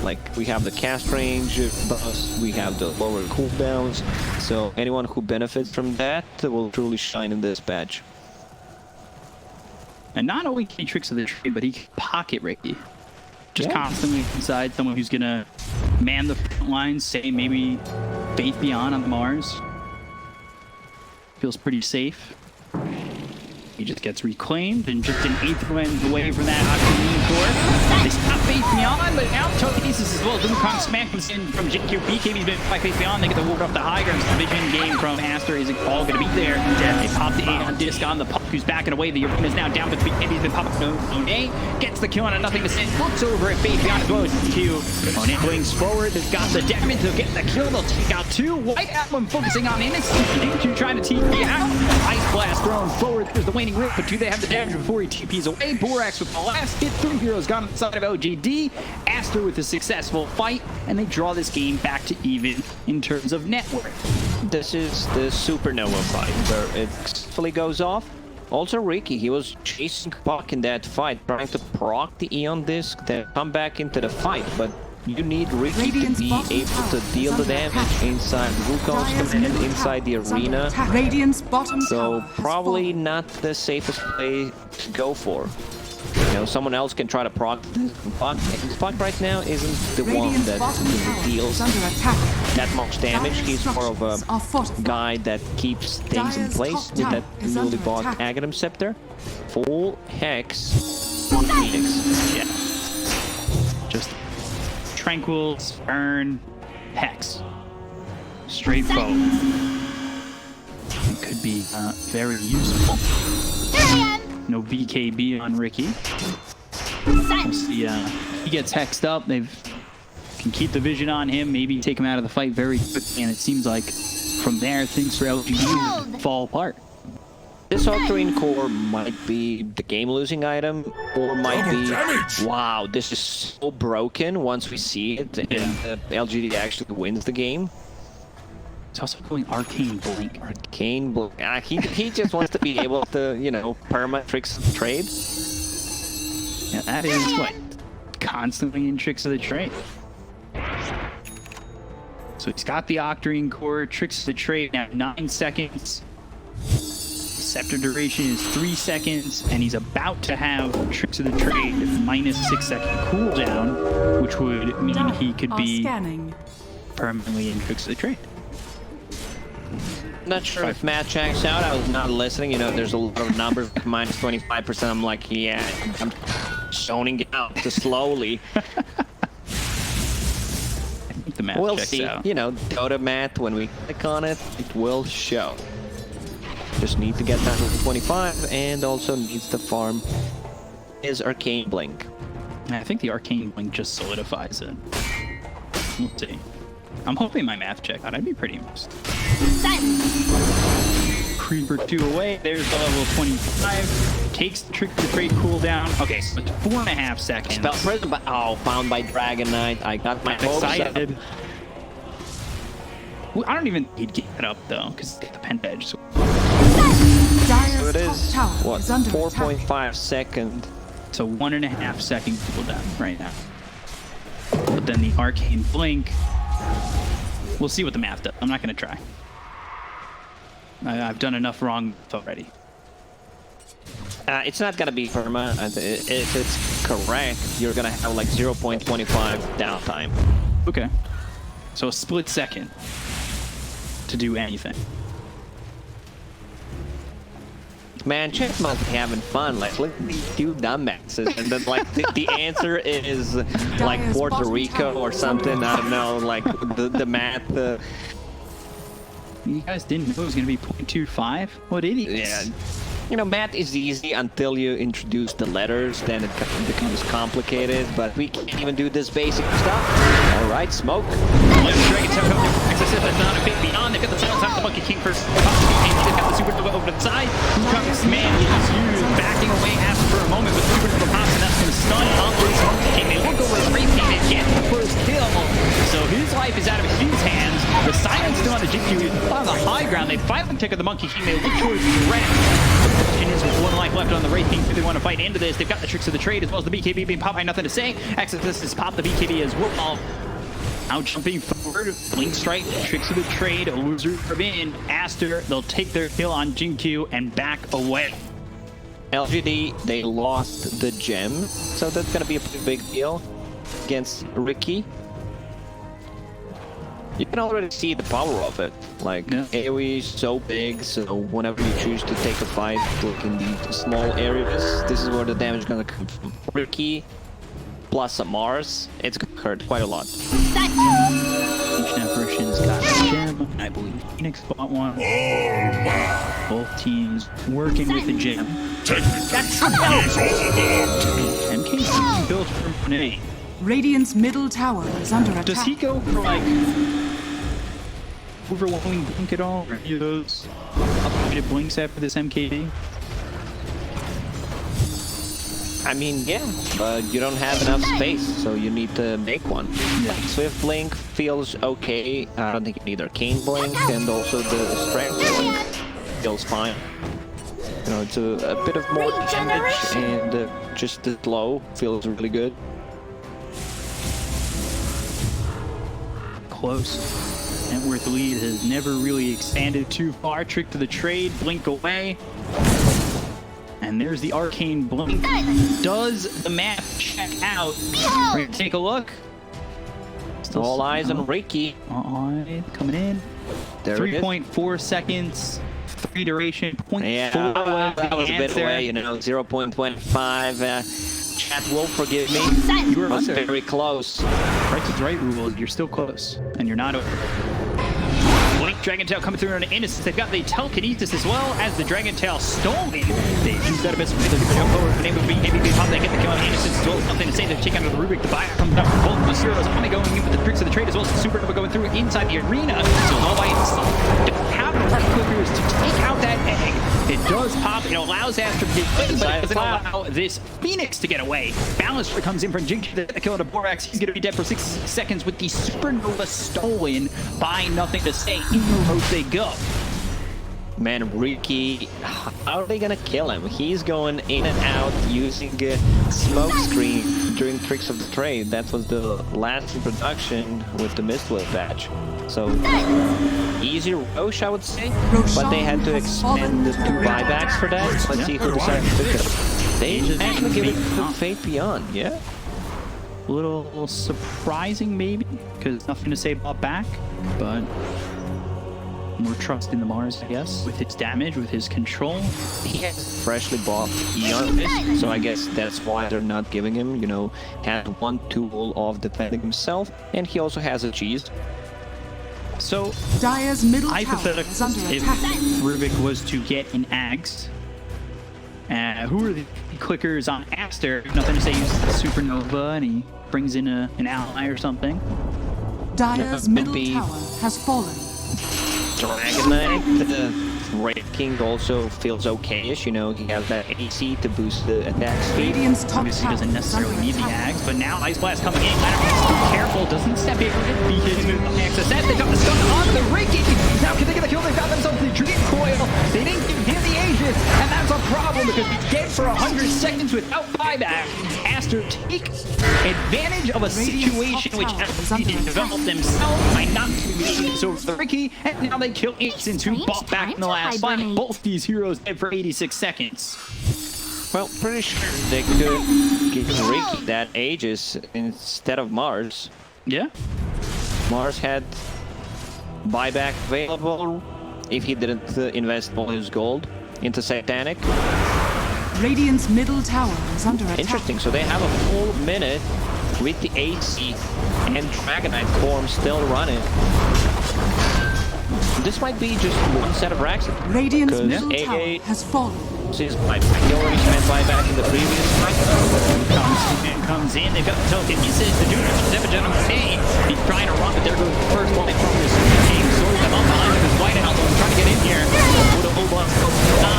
Like, we have the cast range buffs, we have the lower cooldowns, so anyone who benefits from that will truly shine in this patch.
And not only can he tricks of the trade, but he can pocket Riki. Just
Yeah.
constantly inside someone who's gonna man the front lines, say maybe Faith Beyond on Mars. Feels pretty safe. He just gets reclaimed and just an eighth win away from that Octarine core. They stop Faith Beyond, but now telekinesis as well. Doomkong smack comes in from JQ. BKB's been by Faith Beyond. They get the ward off the high ground. Vision game from Aster isn't all going to be there. They pop the 8 on disc on the puck who's backing away. The arena's now down, but BKB's been popping. Monet gets the kill on a nothing to send. Looks over at Faith Beyond as well as Q. Monet wings forward. They've got the damage. They'll get the kill. They'll take out 2. White Atom focusing on Innocent. Q trying to TP out. Ice Blast thrown forward. There's the waning rip, but do they have the damage before he TPs away? Borax with the last hit. 3 heroes gone on the side of LGD. Aster with a successful fight, and they draw this game back to even in terms of net worth.
This is the supernova fight where it successfully goes off. Also Riki, he was chasing Puck in that fight, trying to proc the Eon disc, then come back into the fight, but you need Riki
Radiant's
to be
bottom
able
tower
to
is
deal the
under
damage
attack.
inside Wukong's
Dire's
command,
middle
inside the
tower is under
arena.
attack. Radiant's bottom
So
tower has
probably
fallen.
not the safest play to go for. You know, someone else can try to proc this Puck. And Puck right now isn't the one
Radiant's
that
bottom tower
deals
is under attack.
that much damage.
Dire's
He's more of a
structures are fortified.
guy that keeps things in
Dire's
place
top
with
tower
that
is
newly
under
bought
attack.
Aghanim Scepter. Full Hex on Phoenix.
Yeah. Just Tranquil, Spurn, Hex. Straightforward. It could be very useful. No BKB on Riki. We'll see, he gets hexed up. They can keep the vision on him, maybe take him out of the fight very quickly, and it seems like from there things for LGD fall apart.
This Octarine core might be the game-losing item, or might
Double
be,
damage.
wow, this is so broken once we see it, and LGD actually wins the game.
He's also going Arcane Blink.
Arcane Blink. He just wants to be able to, you know, perma Tricks of the Trade.
Yeah, that is what? Constantly in Tricks of the Trade. So he's got the Octarine core, Tricks of the Trade now 9 seconds. Scepter duration is 3 seconds, and he's about to have Tricks of the Trade minus 6 second cooldown, which would mean
Dire
he could
are
be
scanning.
permanently in Tricks of the Trade.
Not sure if Matt checks out. I was not listening. You know, there's a lot of numbers, minus 25%. I'm like, yeah, I'm zoning out too slowly.
I think the math
We'll
checks
see.
out.
You know, Dota math, when we click on it, it will show. Just need to get that to 25 and also needs to farm is Arcane Blink.
I think the Arcane Blink just solidifies it. We'll see. I'm hoping my math check out. I'd be pretty impressed. Creeper 2 away. There's the level 25. Takes the trick to trade cooldown. Okay, so it's 4.5 seconds.
Spell prison, but found by Dragon Knight. I got my hopes up.
Excited. Well, I don't even need to get it up though, because it's the pen edge. So
So it is, what, 4.5 seconds.
it's a 1.5 second cooldown right now. But then the Arcane Blink, we'll see what the math does. I'm not going to try. I've done enough wrong already.
It's not gonna be perma. If it's correct, you're gonna have like 0.25 downtime.
Okay. So a split second to do anything.
Man, Chip must be having fun. Like, look at these two dumbasses. And then, like, the answer is like Puerto Rico or something. I don't know. Like the math.
You guys didn't know it was going to be 0.25? What idiots?
Yeah. You know, math is easy until you introduce the letters, then it becomes complicated, but we can't even do this basic stuff. All right, smoke.
Dragon Tail coming through. Exorcist is not a bit beyond. They've got the silence out the Monkey King first. They've got the Super Nova over to the side. Comes man is used, backing away after for a moment, but Super Nova pops, and that's going to stun on this Monkey King. They look over the repeat and get the first kill. So his life is out of his hands. The silence still on the GQ on the high ground. They finally take out the Monkey King. They look towards the red. Continues with 1 life left on the Wraith King. If they want to fight into this, they've got the tricks of the trade as well as the BKB being popped by nothing to say. Exodus has popped the BKB as well. Now jumping forward, Blink Strike, tricks of the trade, Overserve in, Aster, they'll take their kill on Jinkyu and back away.
LGD, they lost the gem, so that's gonna be a pretty big deal against Riki. You can already see the power of it. Like,
yeah.
AoE is so big, so whenever you choose to take a fight, like in the small areas, this is where the damage is gonna come from. Riki plus a Mars, it's gonna hurt quite a lot.
Ancient Apparition's got a gem. I believe Phoenix bought one. Both teams working with the gem.
That's
MK built from Renee.
Radiant's middle tower is under attack.
Does he go for like overwhelming blink at all? Or any of those upgraded blinks after this MKD?
I mean, yeah, but you don't have enough space, so you need to make one.
Yeah.
Swift Blink feels okay. I don't think you need Arcane Blink, and also the Strength Blink feels fine. You know, it's a bit of more damage, and just the glow feels really good.
Close. Networth lead has never really expanded too far. Trick to the trade, blink away. And there's the Arcane Blink. Does the map check out? We're gonna take a look. Still
All eyes on Riki.
Coming in.
There
3.4 seconds. 3 duration. 0.4
Yeah, that was a bit
answer.
away, you know, 0.25. Chat will forgive me.
You were
was
under.
very close.
Right to right rule, you're still close. And you're not over. Blink Dragon Tail coming through on an Innocence. They've got the telekinesis as well as the Dragon Tail stolen. They use that a bit. They're going to jump forward. The name of BKB pop. They get the kill on Innocence as well. Something to say. They take out the Rubick. The buyer comes out from both of the heroes. Only going in with the tricks of the trade as well as the Supernova going through inside the arena. So all by itself. How the part clippers to take out that egg. It does pop. It allows Aster to get in, but it doesn't allow this Phoenix to get away. Balancer comes in from Jinx to kill the Borax. He's going to be dead for 6 seconds with the Supernova stolen by nothing to say. In the road they go.
Man, Riki, how are they gonna kill him? He's going in and out using a smoke screen during Tricks of the Trade. That was the last introduction with the Mistwell patch. So, easy Roche, I would say. But they had to expand the 2 buybacks for that. Let's see who decides to pick it. They actually give it to Fate Beyond, yeah?
A little surprising, maybe, because nothing to say about back, but more trust in the Mars, I guess, with his damage, with his control.
He has freshly bought Eon, so I guess that's why they're not giving him, you know, had one tool of defending himself, and he also has a cheese.
So,
Dire's middle tower is
hypothetically,
under
if
attack.
Rubick was to get an Axe, Who are the clickers on Aster? Nothing to say, uses the Supernova, and he brings in an ally or something.
Dire's middle tower has fallen.
Dragon Knight, the Red King also feels okay-ish, you know, he has that AC to boost the attack speed.
Radiant's top
Obviously
tower
doesn't necessarily
is
need the
under attack.
Ags, but now Ice Blast coming in. Ladder has to be careful, doesn't step in, be hitting the access. They got the stun on the Riki. Now can they get the kill? They got themselves the Dream Coil. They didn't give him the Aegis, and that's a problem because he's dead for 100 seconds without buyback. Aster take advantage of a situation which LGD didn't develop themselves by not moving this over the Riki, and now they kill Instance, who bought back in the last fight. Both these heroes dead for 86 seconds.
Well, pretty sure they could give Riki that Aegis instead of Mars.
Yeah.
Mars had buyback available if he didn't invest all his gold into Satanic.
Radiant's middle tower is under attack.
Interesting, so they have a full minute with the AC and Dragonite form still running. This might be just one set of racks.
Radiant's middle
AA
tower has fallen.
sees buyback. He already spent buyback in the previous fight.
Comes in, they've got the token. He says the dude is a gentleman. Hey, he's trying to run, but there goes the first light from this game. Swords them up behind him. White Album trying to get in here.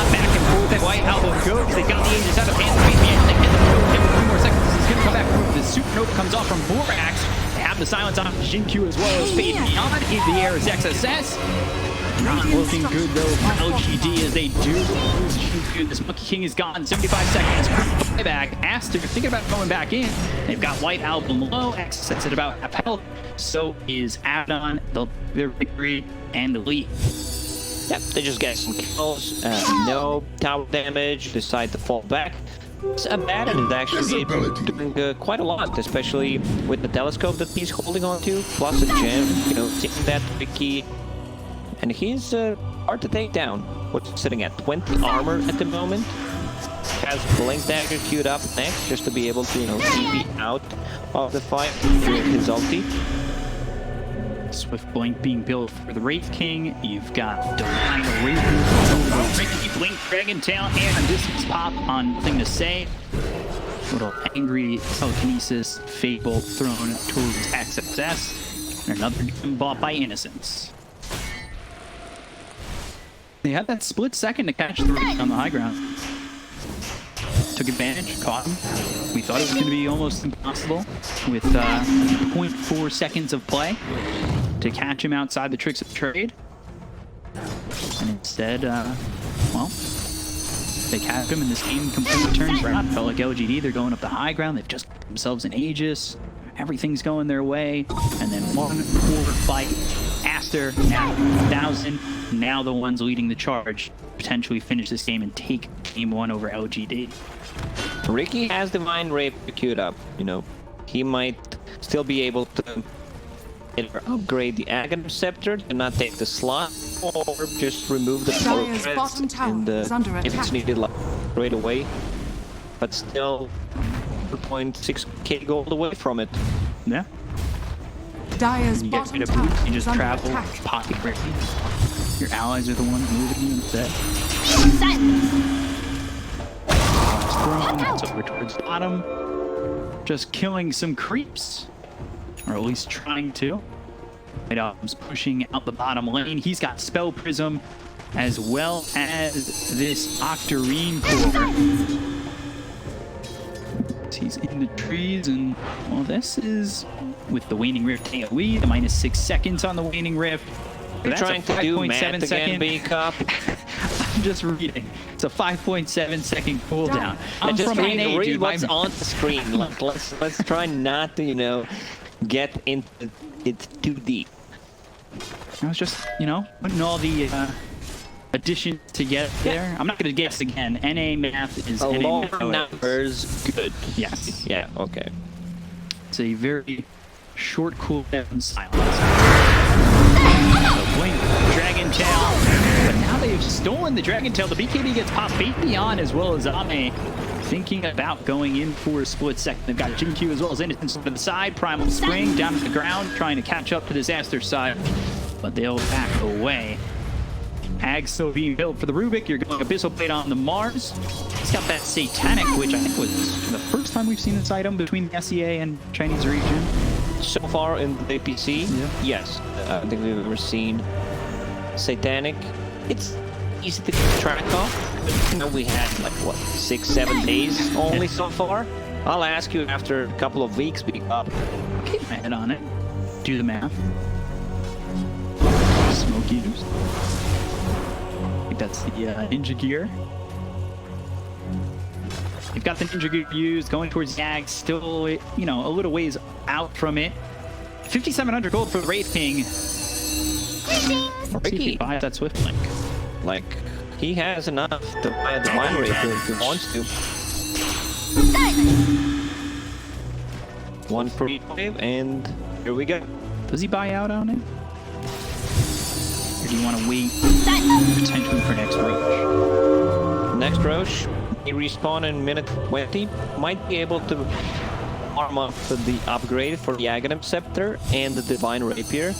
Back and forth at White Album goes. They got the Aegis out of hand. Right behind. They get the kill. Give him 3 more seconds. He's going to come back. The Supernova comes off from Borax. They have the silence on Jinkyu as well as Fade Beyond. In the air is XSS. Not looking good though for LGD as they do lose Jinkyu. This Monkey King is gone. 75 seconds. Buyback. Aster thinking about going back in. They've got White Album low. XSS at about half health. So is Abaddon, their victory, and the lead.
Yep, they just get some kills, no tower damage, decide to fall back. Abaddon is actually doing quite a lot, especially with the telescope that he's holding on to, plus a gem, you know, taking that Riki. And he's hard to take down. What's sitting at 20 armor at the moment. Has Blink Dagger queued up next, just to be able to, you know, TP out of the fight with his ulti.
Swift Blink being built for the Wraith King. You've got Divine Raven, Riki, Blink, Dragon Tail, and Distance Pop on Thing to Say. Little angry telekinesis, Fable thrown towards XSS. And another game bought by Innocence. They had that split second to catch the Wraith on the high ground. Took advantage, caught him. We thought it was going to be almost impossible with 0.4 seconds of play to catch him outside the tricks of trade. And instead, well, they catch him and this game completely turns around. Felt like LGD, they're going up the high ground. They've just got themselves an Aegis. Everything's going their way. And then one poor fight. Aster at 1,000. Now the ones leading the charge potentially finish this game and take game 1 over LGD.
Riki has Divine Rape queued up, you know. He might still be able to either upgrade the Aghanim Scepter to not take the slot, or just remove the power
Dire's
threads
bottom tower
in the,
is under
if it's
attack.
needed like, right away. But still 2.6k gold away from it.
Yeah.
Dire's
You get
bottom
rid of
tower
boots, you
is
just
under
travel,
attack.
pocket Riki. Your allies are the ones moving you instead. That's over towards the bottom. Just killing some creeps. Or at least trying to. White Album's pushing out the bottom lane. He's got Spell Prism as well as this Octarine Core. He's in the trees, and well, this is with the Waning Rift AoE, the -6 seconds on the Waning Rift.
You're
That's
trying
a
to do
5.7
math
second.
again, B-Cup.
I'm just reading. It's a 5.7 second cooldown. I'm
Just
from
read
NA, dude.
what's
My-
on the screen. Let's try not to, you know, get into it too deep.
I was just, you know, putting all the addition to get there. I'm not going to guess again. NA math is
A
NA
lower
math.
numbers, good.
Yes.
Yeah, okay.
It's a very short cooldown silence. Blink, Dragon Tail. But now they've stolen the Dragon Tail. The BKB gets popped Fate Beyond as well as Ame. Thinking about going in for a split second. They've got Jinkyu as well as Innocence to the side. Primal Spring down to the ground, trying to catch up to this Aster side. But they'll back away. Ag still being built for the Rubick. You're going Abyssal Blade on the Mars. He's got that Satanic, which I think was the first time we've seen this item between the SEA and Chinese region.
So far in the DPC, yes. I don't think we've ever seen Satanic. It's easy to keep track of. You know, we had like, what, 6-7 days only so far? I'll ask you after a couple of weeks we up.
Keep my head on it. Do the math. Smoke eaters. I think that's the ninja gear. You've got the ninja gear used, going towards Yag, still, you know, a little ways out from it. 5,700 gold for the Wraith King.
Riki
Buy that Swift Link.
Like, he has enough to buy a Divine Rapier if he wants to. One for each wave, and here we go.
Does he buy out on it? Or do you want to wait potentially for next Roche?
Next Roche, he respawn in minute 20. Might be able to arm up the upgrade for the Aghanim Scepter and the Divine Rapier.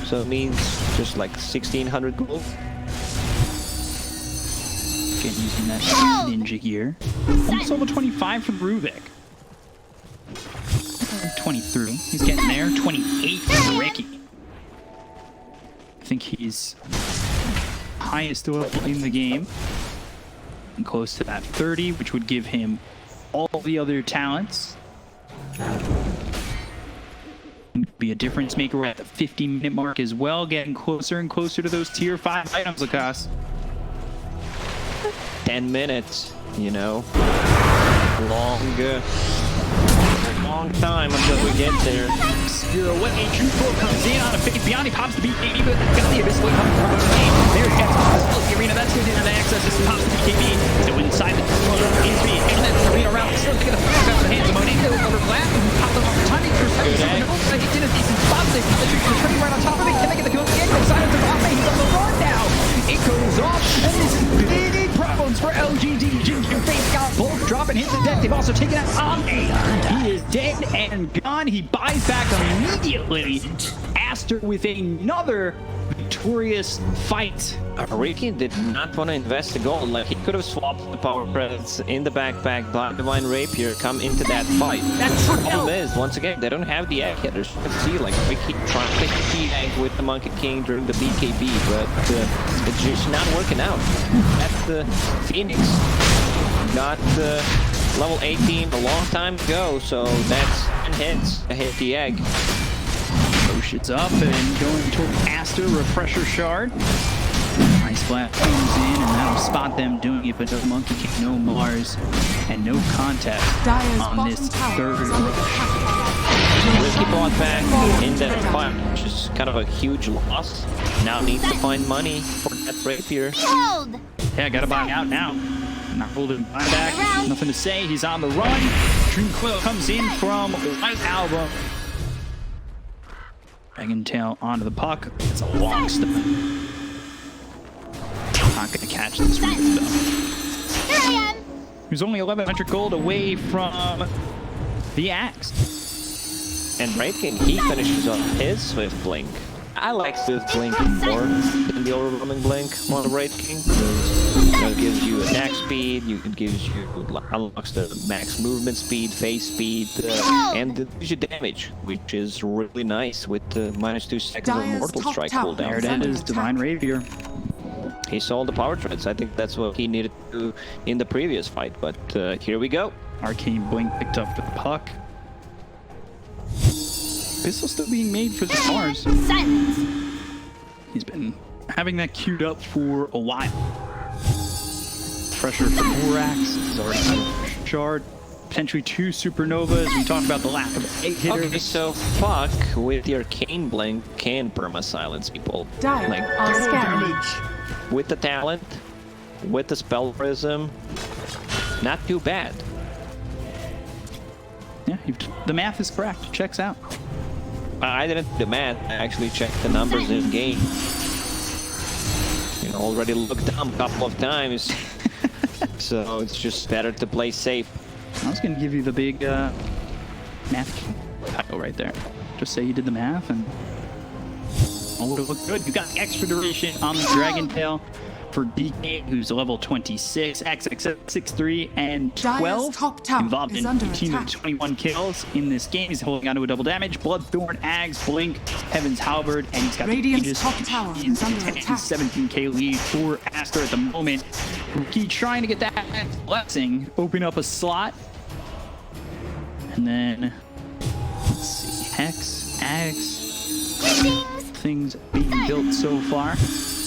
So it means just like 1,600 gold.
Again, using that ninja gear. Almost level 25 from Rubick. 23. He's getting there. 28 for Riki. I think he's highest level in the game. And close to that 30, which would give him all the other talents. Be a difference maker. We're at the 50-minute mark as well, getting closer and closer to those tier 5 items, Lakas.
10 minutes, you know. Long time until we get there.
Spear away, True Flow comes in on a fake beyond, he pops the BKB, but got the Abyss Blade coming from the lane. There he gets the arena, that's good in the access, just pops the BKB, still inside the entry, and then the arena round, still get the fire out of the hands of Monet, over Black, who popped them off the timing for a second, but he did a decent spot, they put the tree turning right on top of it, can they get the kill again, silence of off, he's on the run now, it goes off, and this is big problems for LGD, Ginger Face got both dropping hits of death, they've also taken out Omni, he is dead and gone, he buys back immediately. Aster with another victorious fight.
Riki did not want to invest the gold. Like, he could have swapped the power credits in the backpack, bought Divine Rapier, come into that fight. That's the problem is, once again, they don't have the egg hitters. You can see, like, Riki trying to hit the egg with the Monkey King during the BKB, but it's just not working out. That's the Phoenix. Got level 18 a long time ago, so that's 10 hits to hit the egg.
Potions up and going toward Aster, Refresher Shard. Ice Blast comes in and that'll spot them doing it, but no Monkey King, no Mars, and no contest on this third.
Riki bought back in that fight, which is kind of a huge loss. Now needs to find money for that rapier.
Yeah, gotta buy out now. Not holding buyback. Nothing to say. He's on the run. Dream Coil comes in from White Album. Dragon Tail onto the puck. It's a long step. Not gonna catch this Reef though.
Here I am.
He's only 1,100 gold away from the axe.
And Raidkin, he finishes off his Swift Blink. I like Swift Blink more than the overwhelming Blink on the Raid King, because it gives you attack speed, it gives you unlocks the max movement speed, phase speed, and it gives you damage, which is really nice with the -2 seconds of Mortal Strike cooldown.
There it is, Divine Rapier.
He saw the power treads. I think that's what he needed to do in the previous fight, but here we go.
Arcane Blink picked up the puck. Pistol still being made for the Mars.
Silence.
He's been having that queued up for a while. Pressure for Borax. He's already got a shard. Potentially 2 supernovas. We talked about the lack of 8 hitters.
Okay, so fuck with the Arcane Blink can perma-silence people.
Dire
Like,
are scanning.
with the talent, with the Spell Prism, not too bad.
Yeah, the math is correct. Checks out.
I didn't do the math, I actually checked the numbers in game. You know, already looked dumb a couple of times. So it's just better to play safe.
I was going to give you the big math title right there. Just say you did the math and Oh, it look good. You got extra duration on the Dragon Tail for DK, who's level 26, XXX63, and 12.
top tower
Involved
is
in
under
18 of
attack.
21 kills in this game. He's holding on to a double damage. Bloodthorn, Ags, Blink, Heaven's Halberd, and he's got
Radiant's
Aegis.
top tower is under
10,
attack.
17k lead for Aster at the moment. Riki trying to get that blessing, open up a slot. And then, let's see, Hex, Ags, things being built so far.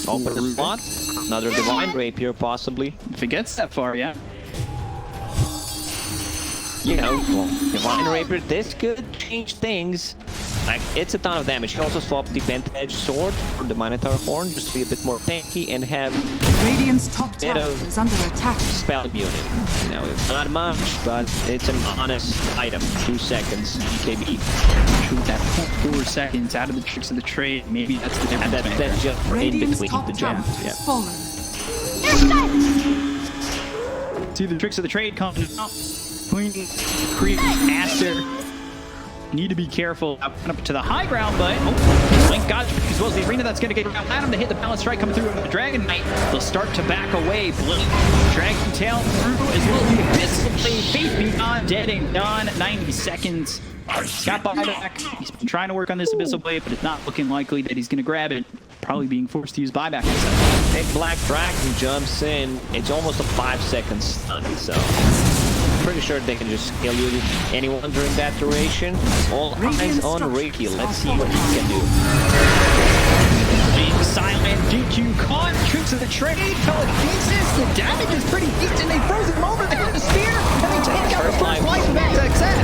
Open the slot. Another Divine Rapier, possibly.
If it gets that far, yeah.
You know, well, Divine Rapier, this could change things. Like, it's a ton of damage. He also swapped the Pent-Edge Sword for the Minotaur Horn, just to be a bit more tanky and have
Radiant's top
bit
tower
of
is under attack.
spell immunity. You know, it's not much, but it's an honest item. 2 seconds, BKB.
Shoot that 4 seconds out of the tricks of the trade. Maybe that's the
And
difference.
that's just in
Radiant's
between
top
the
tower
jumps. Yeah.
is fallen.
See the tricks of the trade coming out. Pointing, creep, Aster. Need to be careful up to the high ground, but Blink got it as well as the arena that's going to get around Adam to hit the balance strike coming through with the Dragon Knight. They'll start to back away. Blink, Dragon Tail through as well as the Abyssal Blade. Faith Beyond, dead and done. 90 seconds. He's got buyback. He's been trying to work on this Abyssal Blade, but it's not looking likely that he's going to grab it. Probably being forced to use buyback.
Big Black Dragon jumps in. It's almost a 5-second stun, so pretty sure they can just kill you anyone during that duration. All eyes on Riki. Let's see what he can do.
Being silent, DQ caught, tricks of the trade, telekinesis, the damage is pretty decent, they froze him over, they hit the spear, and they take out the first life of that success.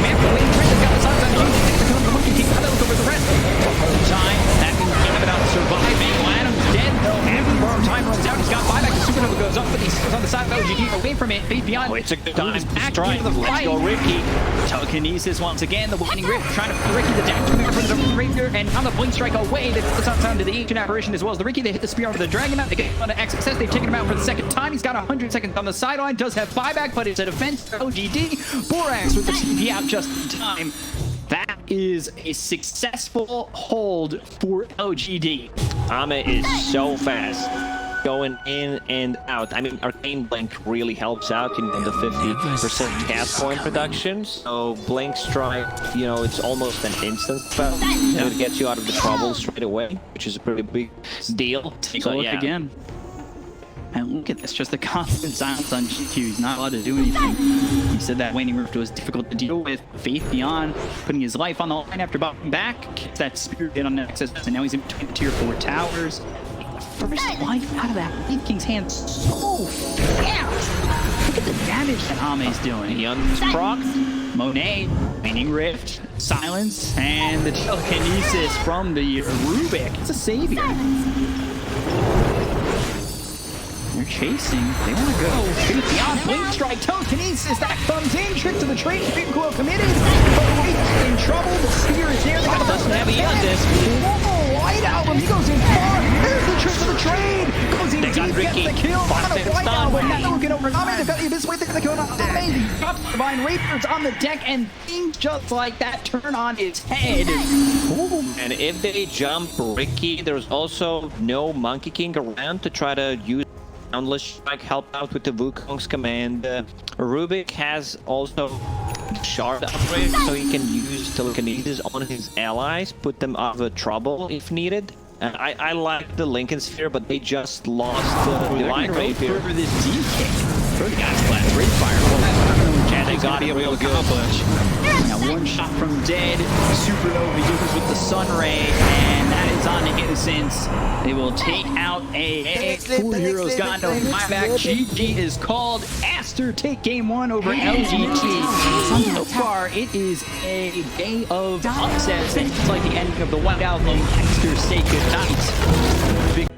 Smack the wing, Chris has got the sides on the King, the Monkey King, how look over the rest. Time, that can game about surviving, Adam's dead, though, after more time runs out, he's got buyback, the Supernova goes up, but he's on the side of LGD, away from it, Faith Beyond.
Oh, it's a good time to
back
strike.
into the
Let's
fight.
go, Riki.
Telekinesis once again, the Winding Rift trying to put Riki the dash coming up for the Rapier, and on the Blink Strike away, they put the top down to the Ancient Apparition as well as the Riki. They hit the spear onto the Dragon Knight, they get on to XXS, they've taken him out for the second time. He's got 100 seconds on the sideline, does have buyback, but it's a defense for LGD. Borax with the TP out just in time. That is a successful hold for LGD.
Ame is so fast. Going in and out. I mean, Arcane Blink really helps out in the 50% cast point reduction. So Blink Strike, you know, it's almost an instant spell. So it gets you out of the trouble straight away, which is a pretty big deal.
Take a look again. And look at this, just the constant silence on GQ. He's not allowed to do anything. He said that Waning Rift was difficult to deal with. Faith Beyond, putting his life on the line after bopping back. Gets that spirit in on Nexus, and now he's in between the tier 4 towers. First life out of that Wraith King's hand so fast. Look at the damage that Ame's doing.
He proc.
Monet, Waning Rift, Silence, and the Telekinesis from the Rubick. It's a savior. They're chasing. They want to go. Faith Beyond, Blink Strike, Telekinesis, that comes in. Trick to the trade. Big Coil committed. But Wraith in trouble. The spear is there. They got the
Doesn't have a on this.
Whoa, White Album. He goes in far. There's the trick to the trade. Goes in
They got
deep,
Riki.
gets the kill. On a White
Stun.
Album. Now looking over Ame. They've got the Abyss Wraith. They're going to kill on Ame. He drops the Divine Rapiers on the deck, and things just like that turn on its head. Ooh.
And if they jump Riki, there's also no Monkey King around to try to use Boundless Strike, help out with the Wukong's command. Rubick has also Shard upgrade, so he can use Telekinesis on his allies, put them out of trouble if needed. I like the Lincoln Sphere, but they just lost the Divine Rapier.
For this DK. For the God's Blast, Ring Fire.
They got it real good.
Now one shot from dead. Supernova uses with the Sun Ray, and that is on Innocence. They will take out AA. 4 heroes got no buyback. GG is called. Aster take game 1 over LGD. So far, it is a day of upsets. It's like the ending of the White Album. Aster say goodnight. Big